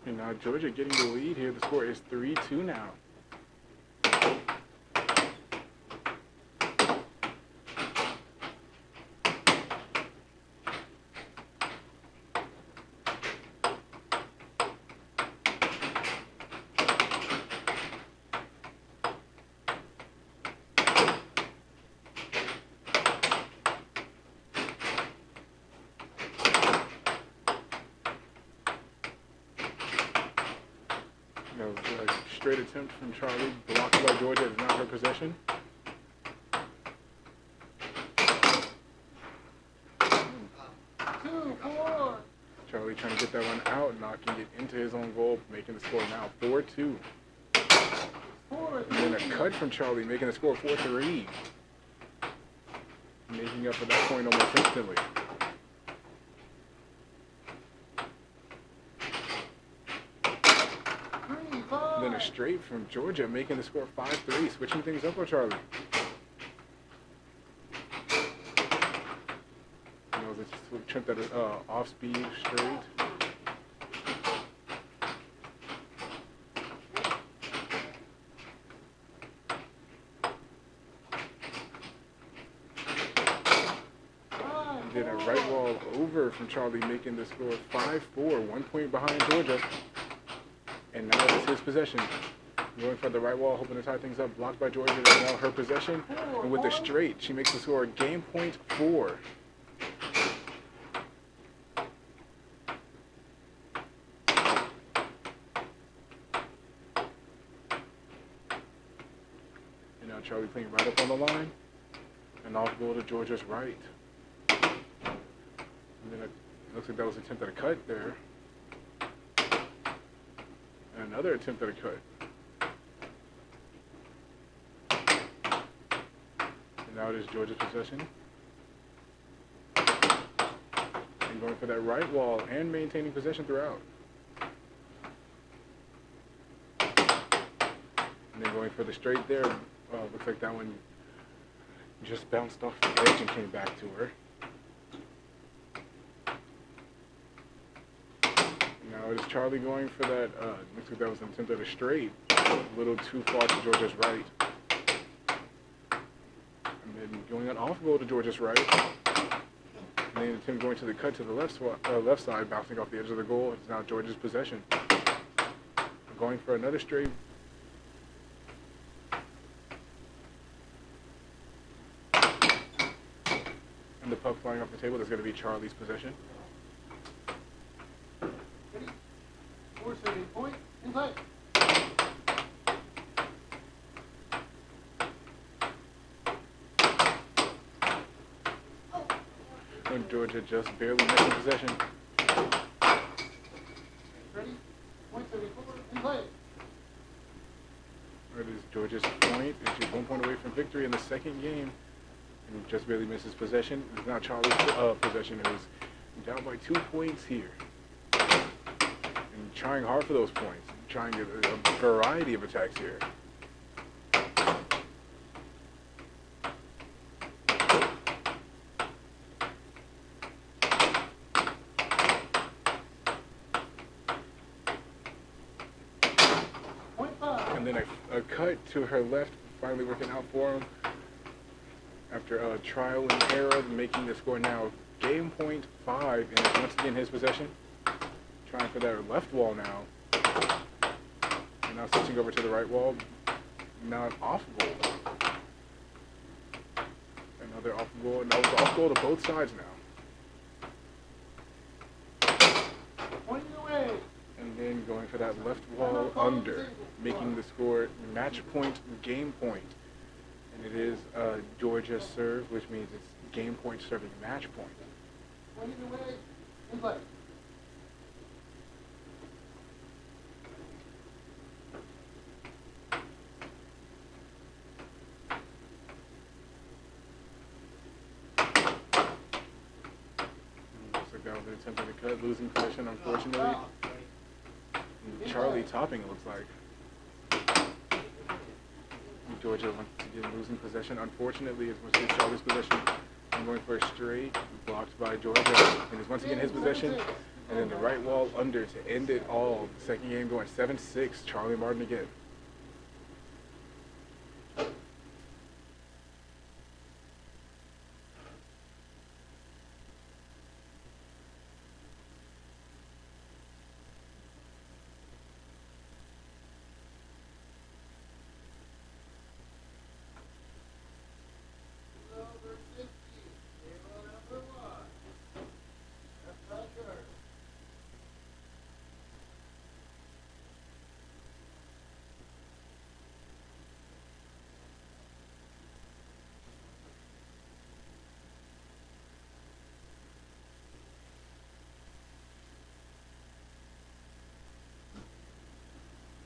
And now Georgia getting the lead here. The score is 3-2 now. A straight attempt from Charlie, blocked by Georgia. It's not her possession. Charlie trying to get that one out, knocking it into his own goal, making the score now 4-2. And then a cut from Charlie, making the score 4-3. Making up for that point almost instantly. And then a straight from Georgia, making the score 5-3, switching things up for Charlie. Attempt at an off-speed straight. And then a right wall from Charlie, making the score 5-4, 1 point behind Georgia. And now it's his possession. Going for the right wall, hoping to tie things up. Blocked by Georgia. And now her possession. And with the straight, she makes the score game point 4. And now Charlie playing right up on the line. And off goal to Georgia's right. And then it looks like that was an attempt at a cut there. And another attempt at a cut. And now it is Georgia's possession. And going for that right wall and maintaining possession throughout. And then going for the straight there. Looks like that one just bounced off the edge and came back to her. Now it is Charlie going for that. Looks like that was an attempt at a straight. A little too far to Georgia's right. And then going on off goal to Georgia's right. And then attempt going to the cut to the left side, bouncing off the edge of the goal. It's now Georgia's possession. Going for another straight. And the puck flying off the table. That's going to be Charlie's possession. Four serving point. Inside. And Georgia just barely missing possession. Ready? Point serving forward. Inside. It is Georgia's point, and she's 1 point away from victory in the second game. And just barely misses possession. It's not Charlie's possession. It was down by 2 points here. And trying hard for those points. Trying a variety of attacks here. Point five. And then a cut to her left, finally working out for him. After a trial and error, making the score now game point 5, and it's once again his possession. Trying for that left wall now. And now switching over to the right wall. Now an off goal. Another off goal, and that was off goal to both sides now. Pointing away. And then going for that left wall under, making the score match point, game point. And it is Georgia serve, which means it's game point serving match point. Pointing away. Inside. Looks like that was an attempt at a cut, losing possession, unfortunately. And Charlie topping, it looks like. Georgia once again losing possession. Unfortunately, it's once again Charlie's possession. I'm going for a straight, blocked by Georgia. And it's once again his possession. And then the right wall under to end it all. Second game going 7-6, Charlie Martin again. Number 60. Table number 1. That's pressure.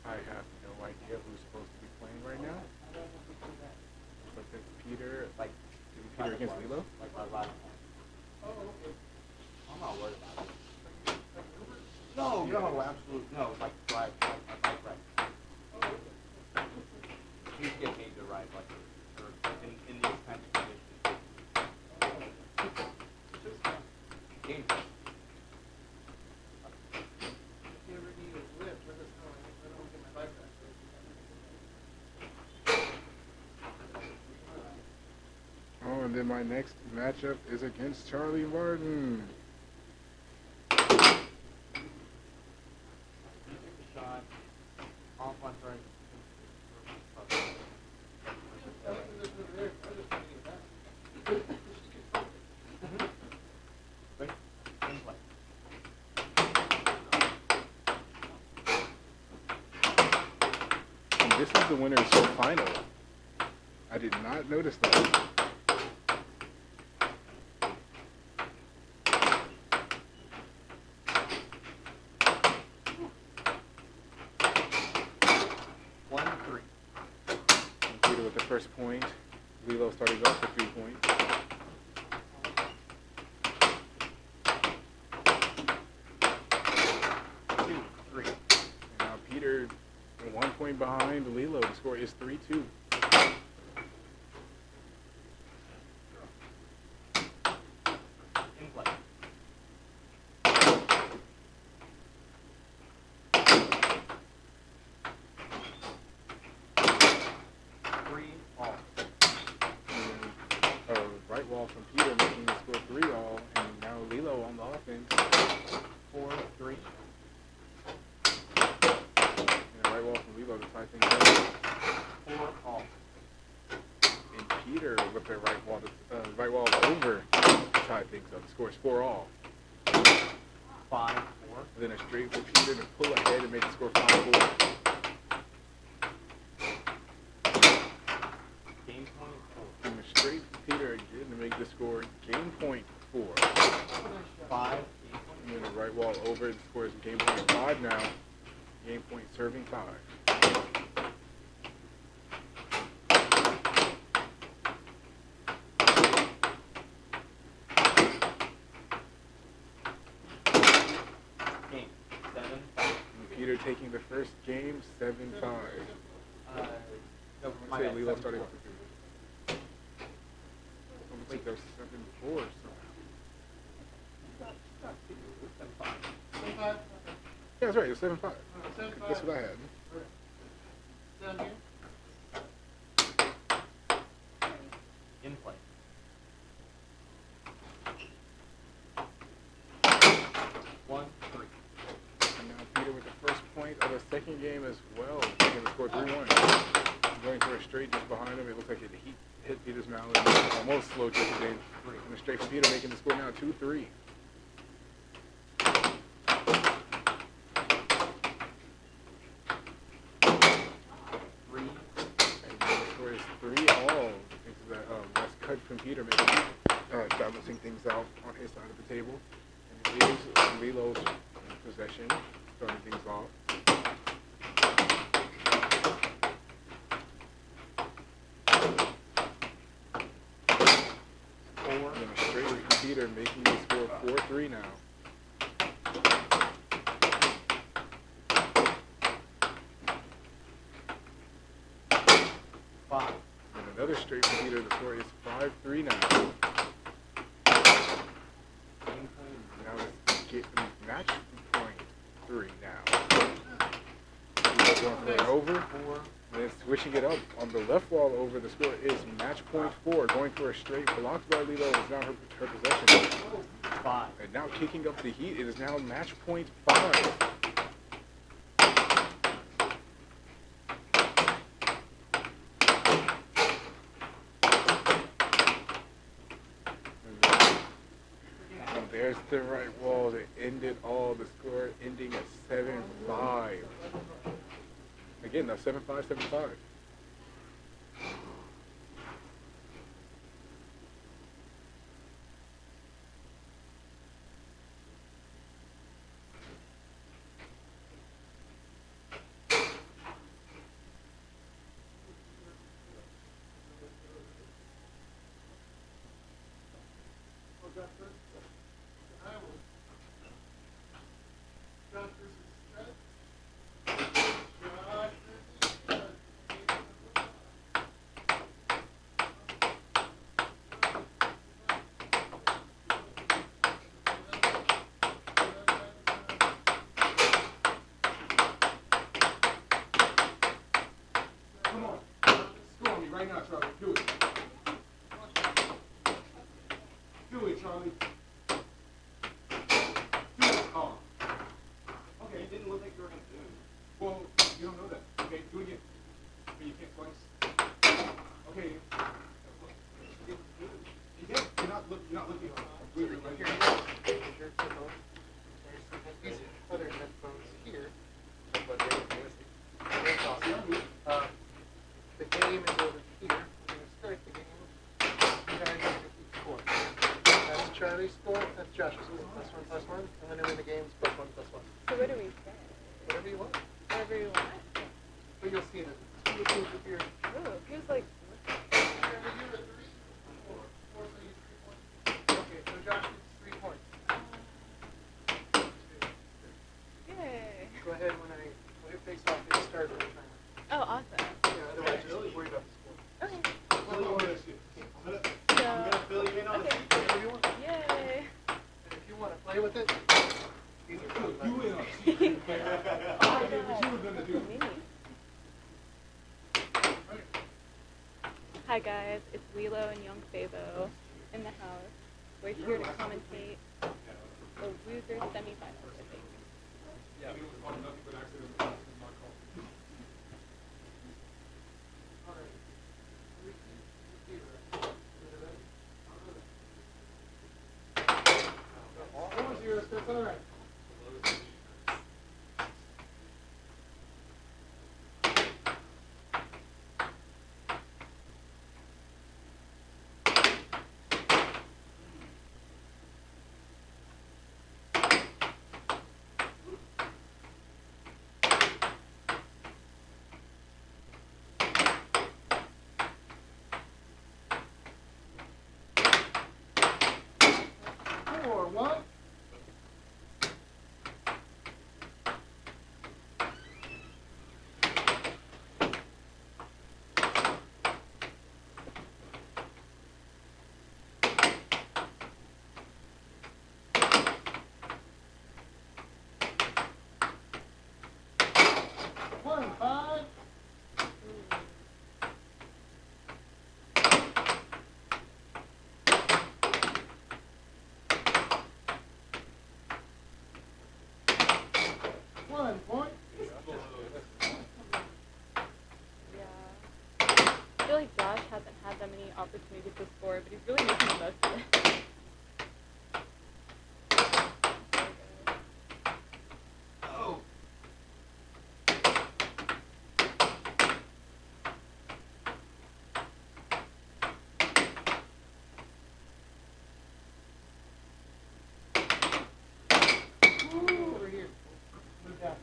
I have no idea who's supposed to be playing right now. But it's Peter. Is it Peter against Lilo? I'm not worried about it. No, absolutely no. Like right. He's getting paid to ride like in these kinds of conditions. Game. If you ever need a whip, let us know. I don't get my bike back. Oh, and then my next matchup is against Charlie Martin. this is the winner's final. I did not notice that. Peter with the first point. Lilo starting off with 3 points. And now Peter 1 point behind Lilo. The score is 3-2. Right wall from Peter making the score 3-all, and now Lilo on the offense. 4-3. And a right wall from Lilo to tie things up. 4-all. And Peter with the right wall over to tie things up. The score is 4-all. 5-4. Then a straight for Peter to pull ahead and make the score 5-4. Game point 4. And a straight for Peter again to make the score game point 4. 5. And then a right wall over. The score is game point 5 now. Game point serving 5. Game 7-5. And Peter taking the first game 7-5. No, I say Lilo starting off with 3. Looks like they're 7-4 somehow. 7-5. Yeah, that's right. It's 7-5. 7-5. That's what I had. Down here. In play. 1-3. And now Peter with the first point of the second game as well. Making the score 3-1. Going for a straight just behind him. It looks like it hit Peter's mallet and almost slowed just in. And a straight from Peter making the score now 2-3. And the score is 3-all. That's cut from Peter making balancing things out on his side of the table. And it is Lilo's possession, starting things off. And a straight from Peter making the score 4-3 now. And another straight from Peter, the score is 5-3 now. Now it's match point 3 now. He's going for an over, and then switching it up on the left wall over. The score is match point 4. Going for a straight, blocked by Lilo, is now her possession. 5. And now kicking up the heat, it is now match point 5. And there's the right wall that ended all. The score ending at 7-5. Again, that's 7-5, 7-5. Come on. Score me right now, Charlie. Do it. Do it, Charlie. Do it. Oh. Okay. It didn't look like you were going to do it. Well, you don't know that. Okay, do it again. But you can't twice. Okay. Again, you're not looking. Right here. These other headphones here. See, I'm good. Josh, this is +1, and when they win the games, +1. So what do we say? Whatever you want. Whatever you want. But you'll see that. You'll see if you're. Ooh, who's like, Okay, so Josh gets 3 points. yay. Go ahead when it fakes off, it starts the timer. Oh, awesome. Yeah, otherwise just worry about the score. Okay. Fill you in. So, I'm gonna fill you in on okay. Whatever you want. Yay. And if you want to play with it, these are cool. You win. Oh, What you were gonna do? me. Hi guys, it's Lilo and Young Favo in the house. We're here to commentate the loser semifinals, I think. Yeah. It was called nothing but accident. It's not called. All right. That's all right. Four, one. One, 5. One point. Yeah. I feel like Josh hasn't had that many opportunities to score, but he's really making the most of it. Oh. Over here. Move down.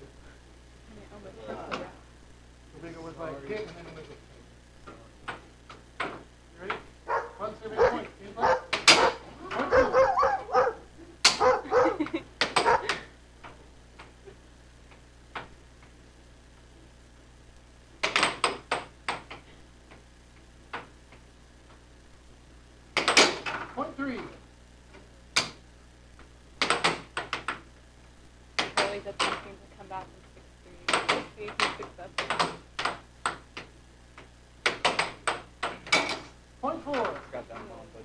And it almost hurt the wrap. The bigger was like hit and then it was you ready? One serving point. In place. 1, 2. Point 3. Really just something to come back from 6-3. See if he's successful. Point 4. Got that mom, but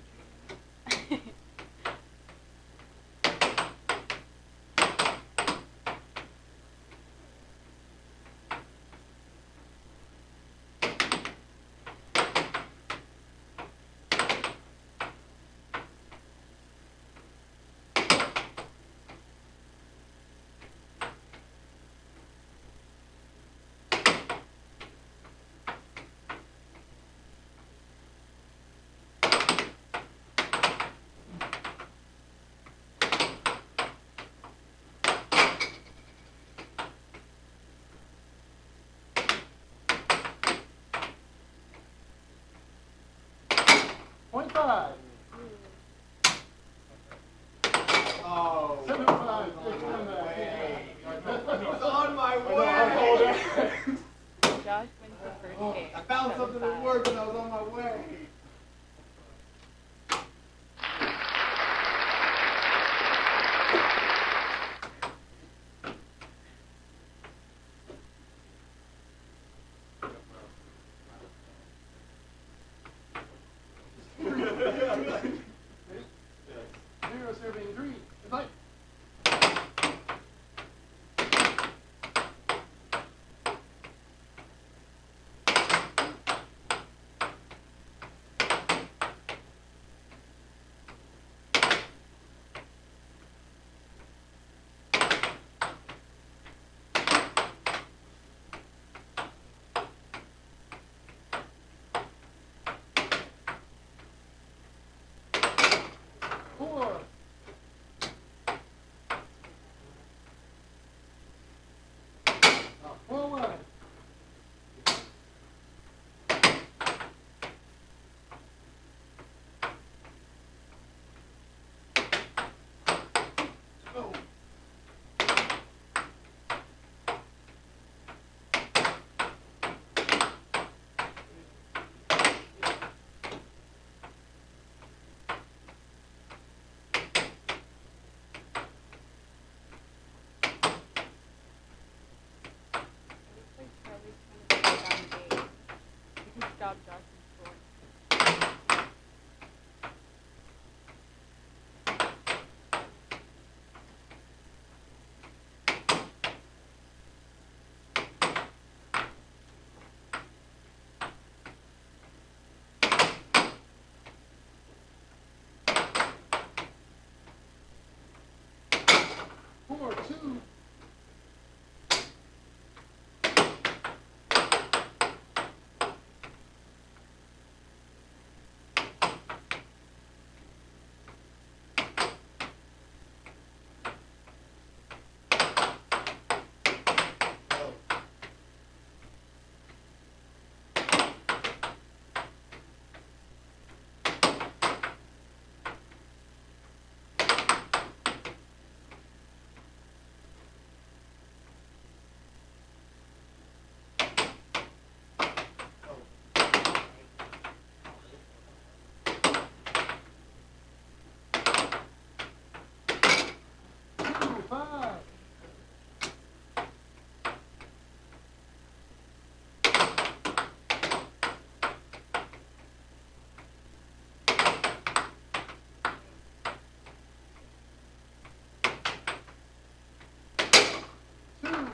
5.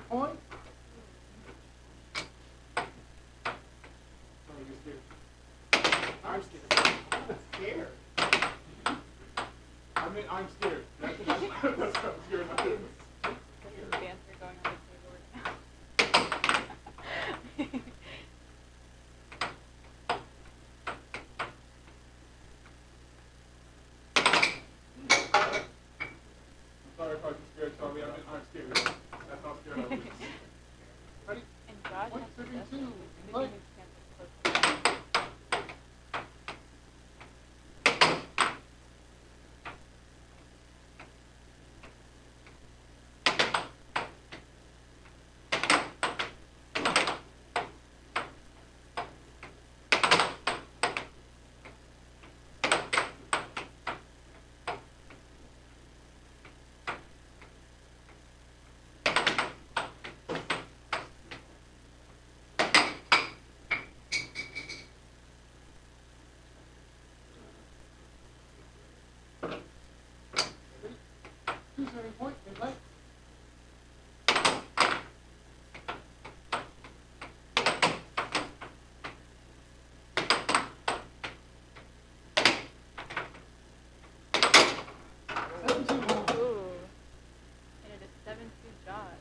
Point. Sorry, you're scared. I'm scared. I'm scared. I mean, I'm scared. That's what I'm scared of. Dancer going on the keyboard. I'm sorry if I'm scared, Charlie. I'm scared. That's how scared I was. Ready? And Josh Point has to 32. and then Play. he moves cancel close. Two serving point. And play. Ooh. And it is 7-2 Josh.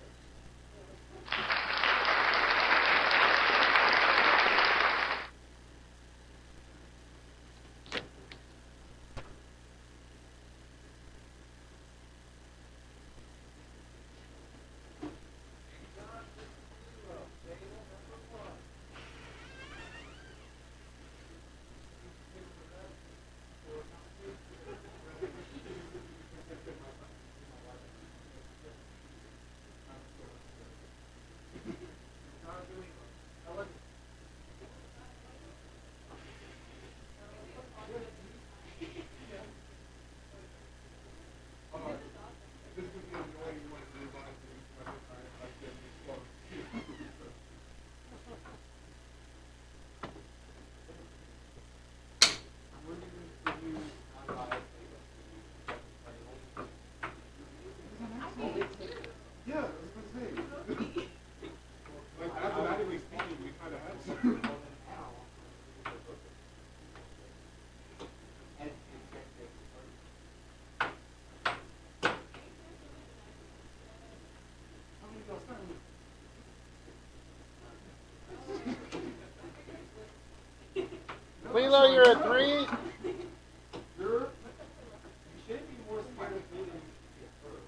Yeah, I was going to say. Like, mathematically speaking, we kind of had to. Lilo, you're a 3. You should be more scared of me than you get hurt.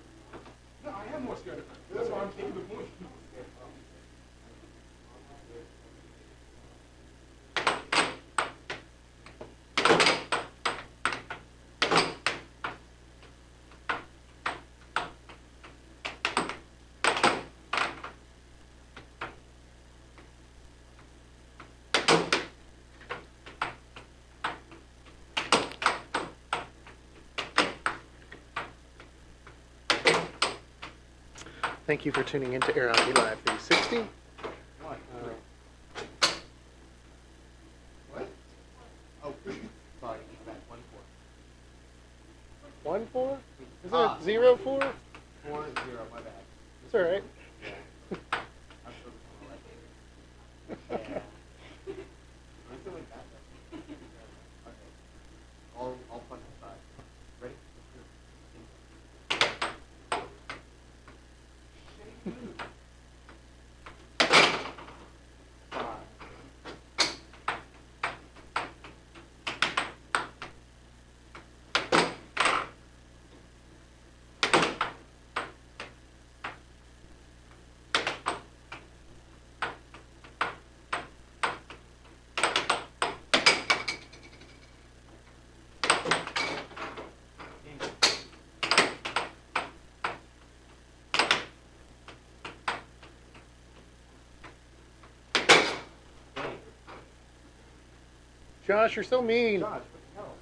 No, I am more scared of her. That's why I'm taking the point. Thank you for tuning in to Airhockey Live 360. What? Oh, sorry, he's back 1-4. 1-4? Isn't it 0-4? 4-0, my bad. It's all right. I'm still like it. Yeah. I'm still like that though. Okay. I'll punch the side. Ready? Josh, you're so mean. Josh, what the hell?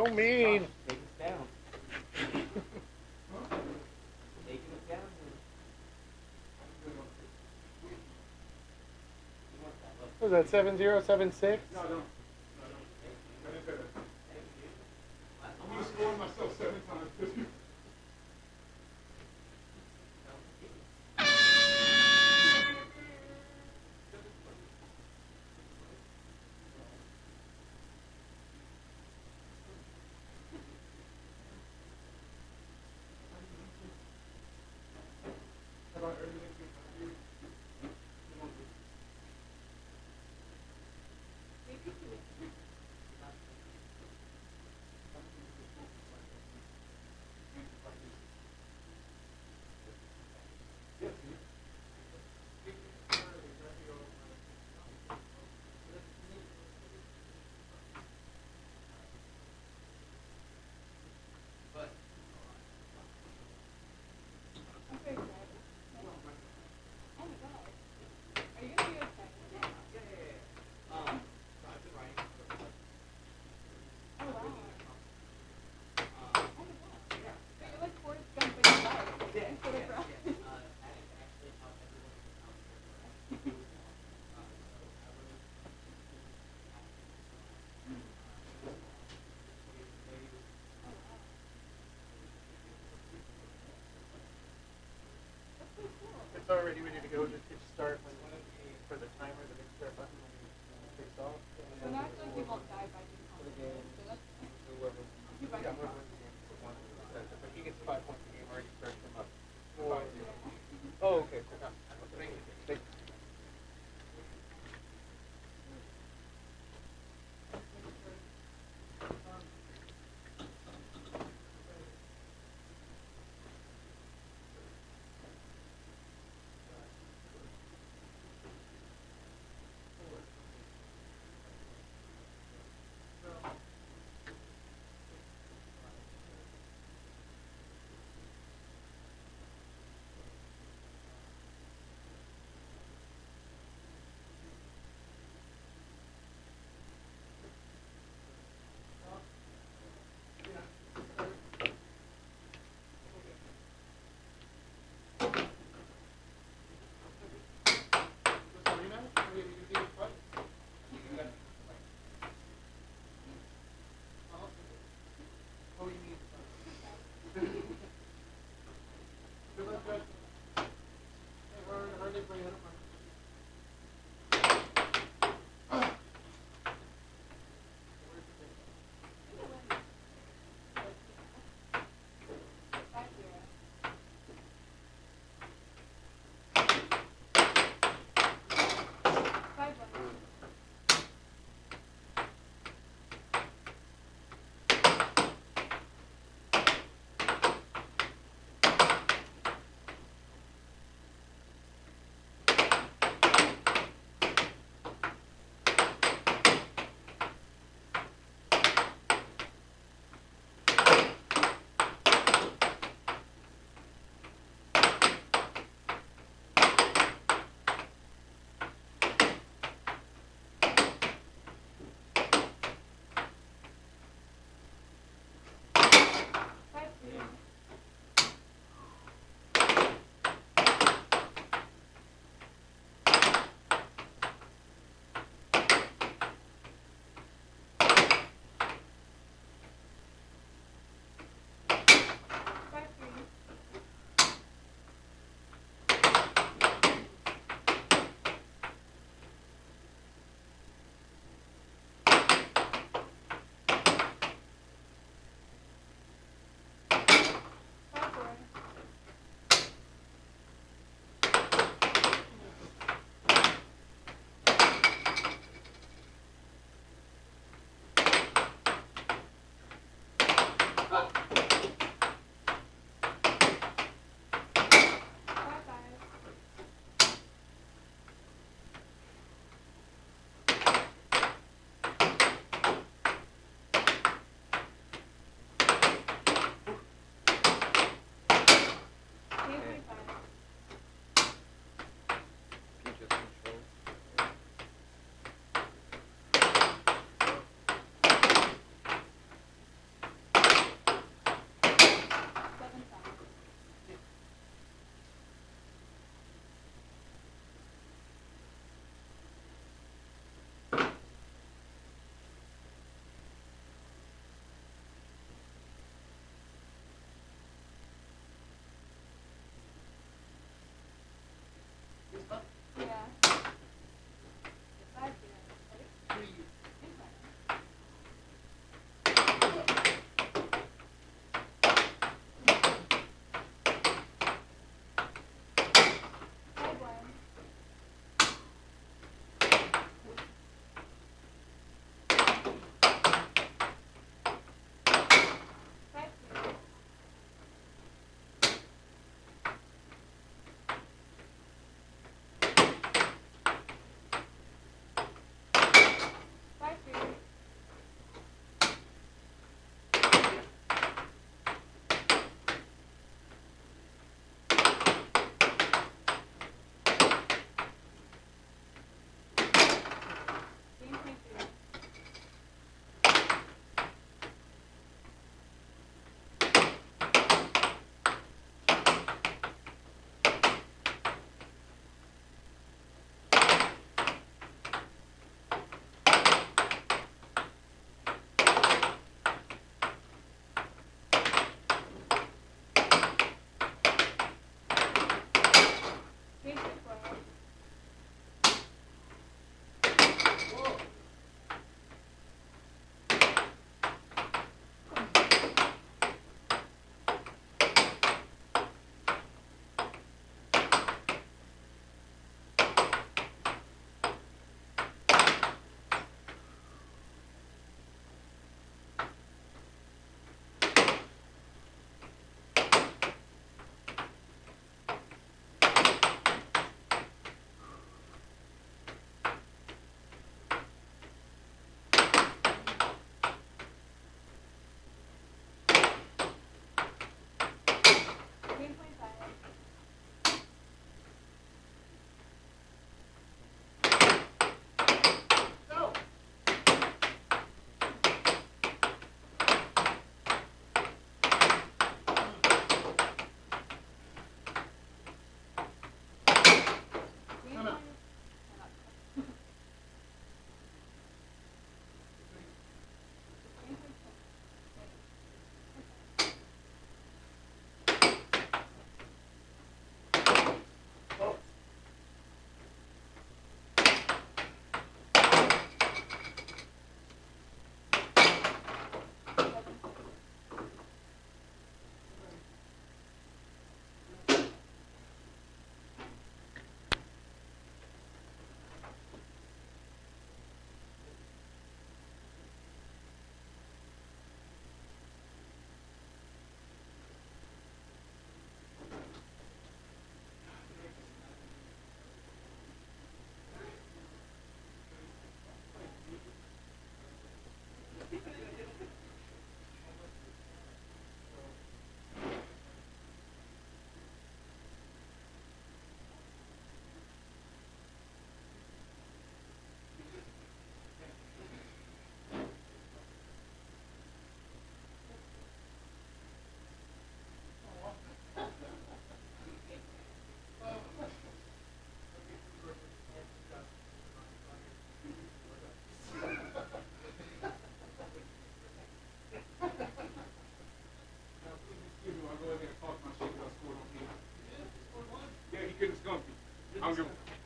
So mean. Take us down. Taking us down here. What was that, 7076? No, don't. I didn't say that. I'm gonna score myself 7 times. It's already ready to go. Just hit start for the timer, the big start button when it takes off. So now I feel like we won't die by being confident. So that's Whoever wins the game for one. But he gets 5 points a game, already starts him up. Oh, okay, cool. Thank you. Thank you.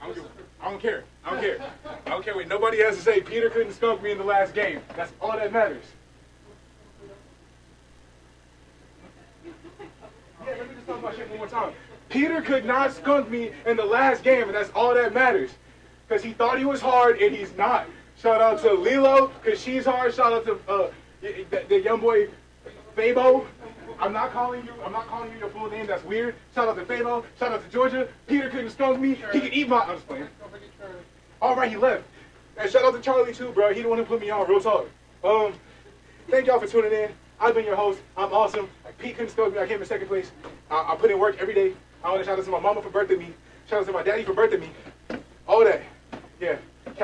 I don't care. I don't care what nobody has to say. Peter couldn't skunk me in the last game. That's all that matters. Yeah, let me just talk about shit one more time. Peter could not skunk me in the last game, and that's all that matters. Because he thought he was hard, and he's not. Shout out to Lilo, because she's hard. Shout out to the young boy, Fabo. I'm not calling you your full name. That's weird. Shout out to Fabo. Shout out to Georgia. Peter couldn't skunk me. He could eat my... I'm just playing. All right, he left. And shout out to Charlie, too, bro. He the one who put me on. Real talk. Thank y'all for tuning in. I've been your host. I'm awesome. Pete couldn't skunk me. I came in second place. I put in work every day. I want to shout out to my mama for birthing me. Shout out to my daddy for birthing me. All that.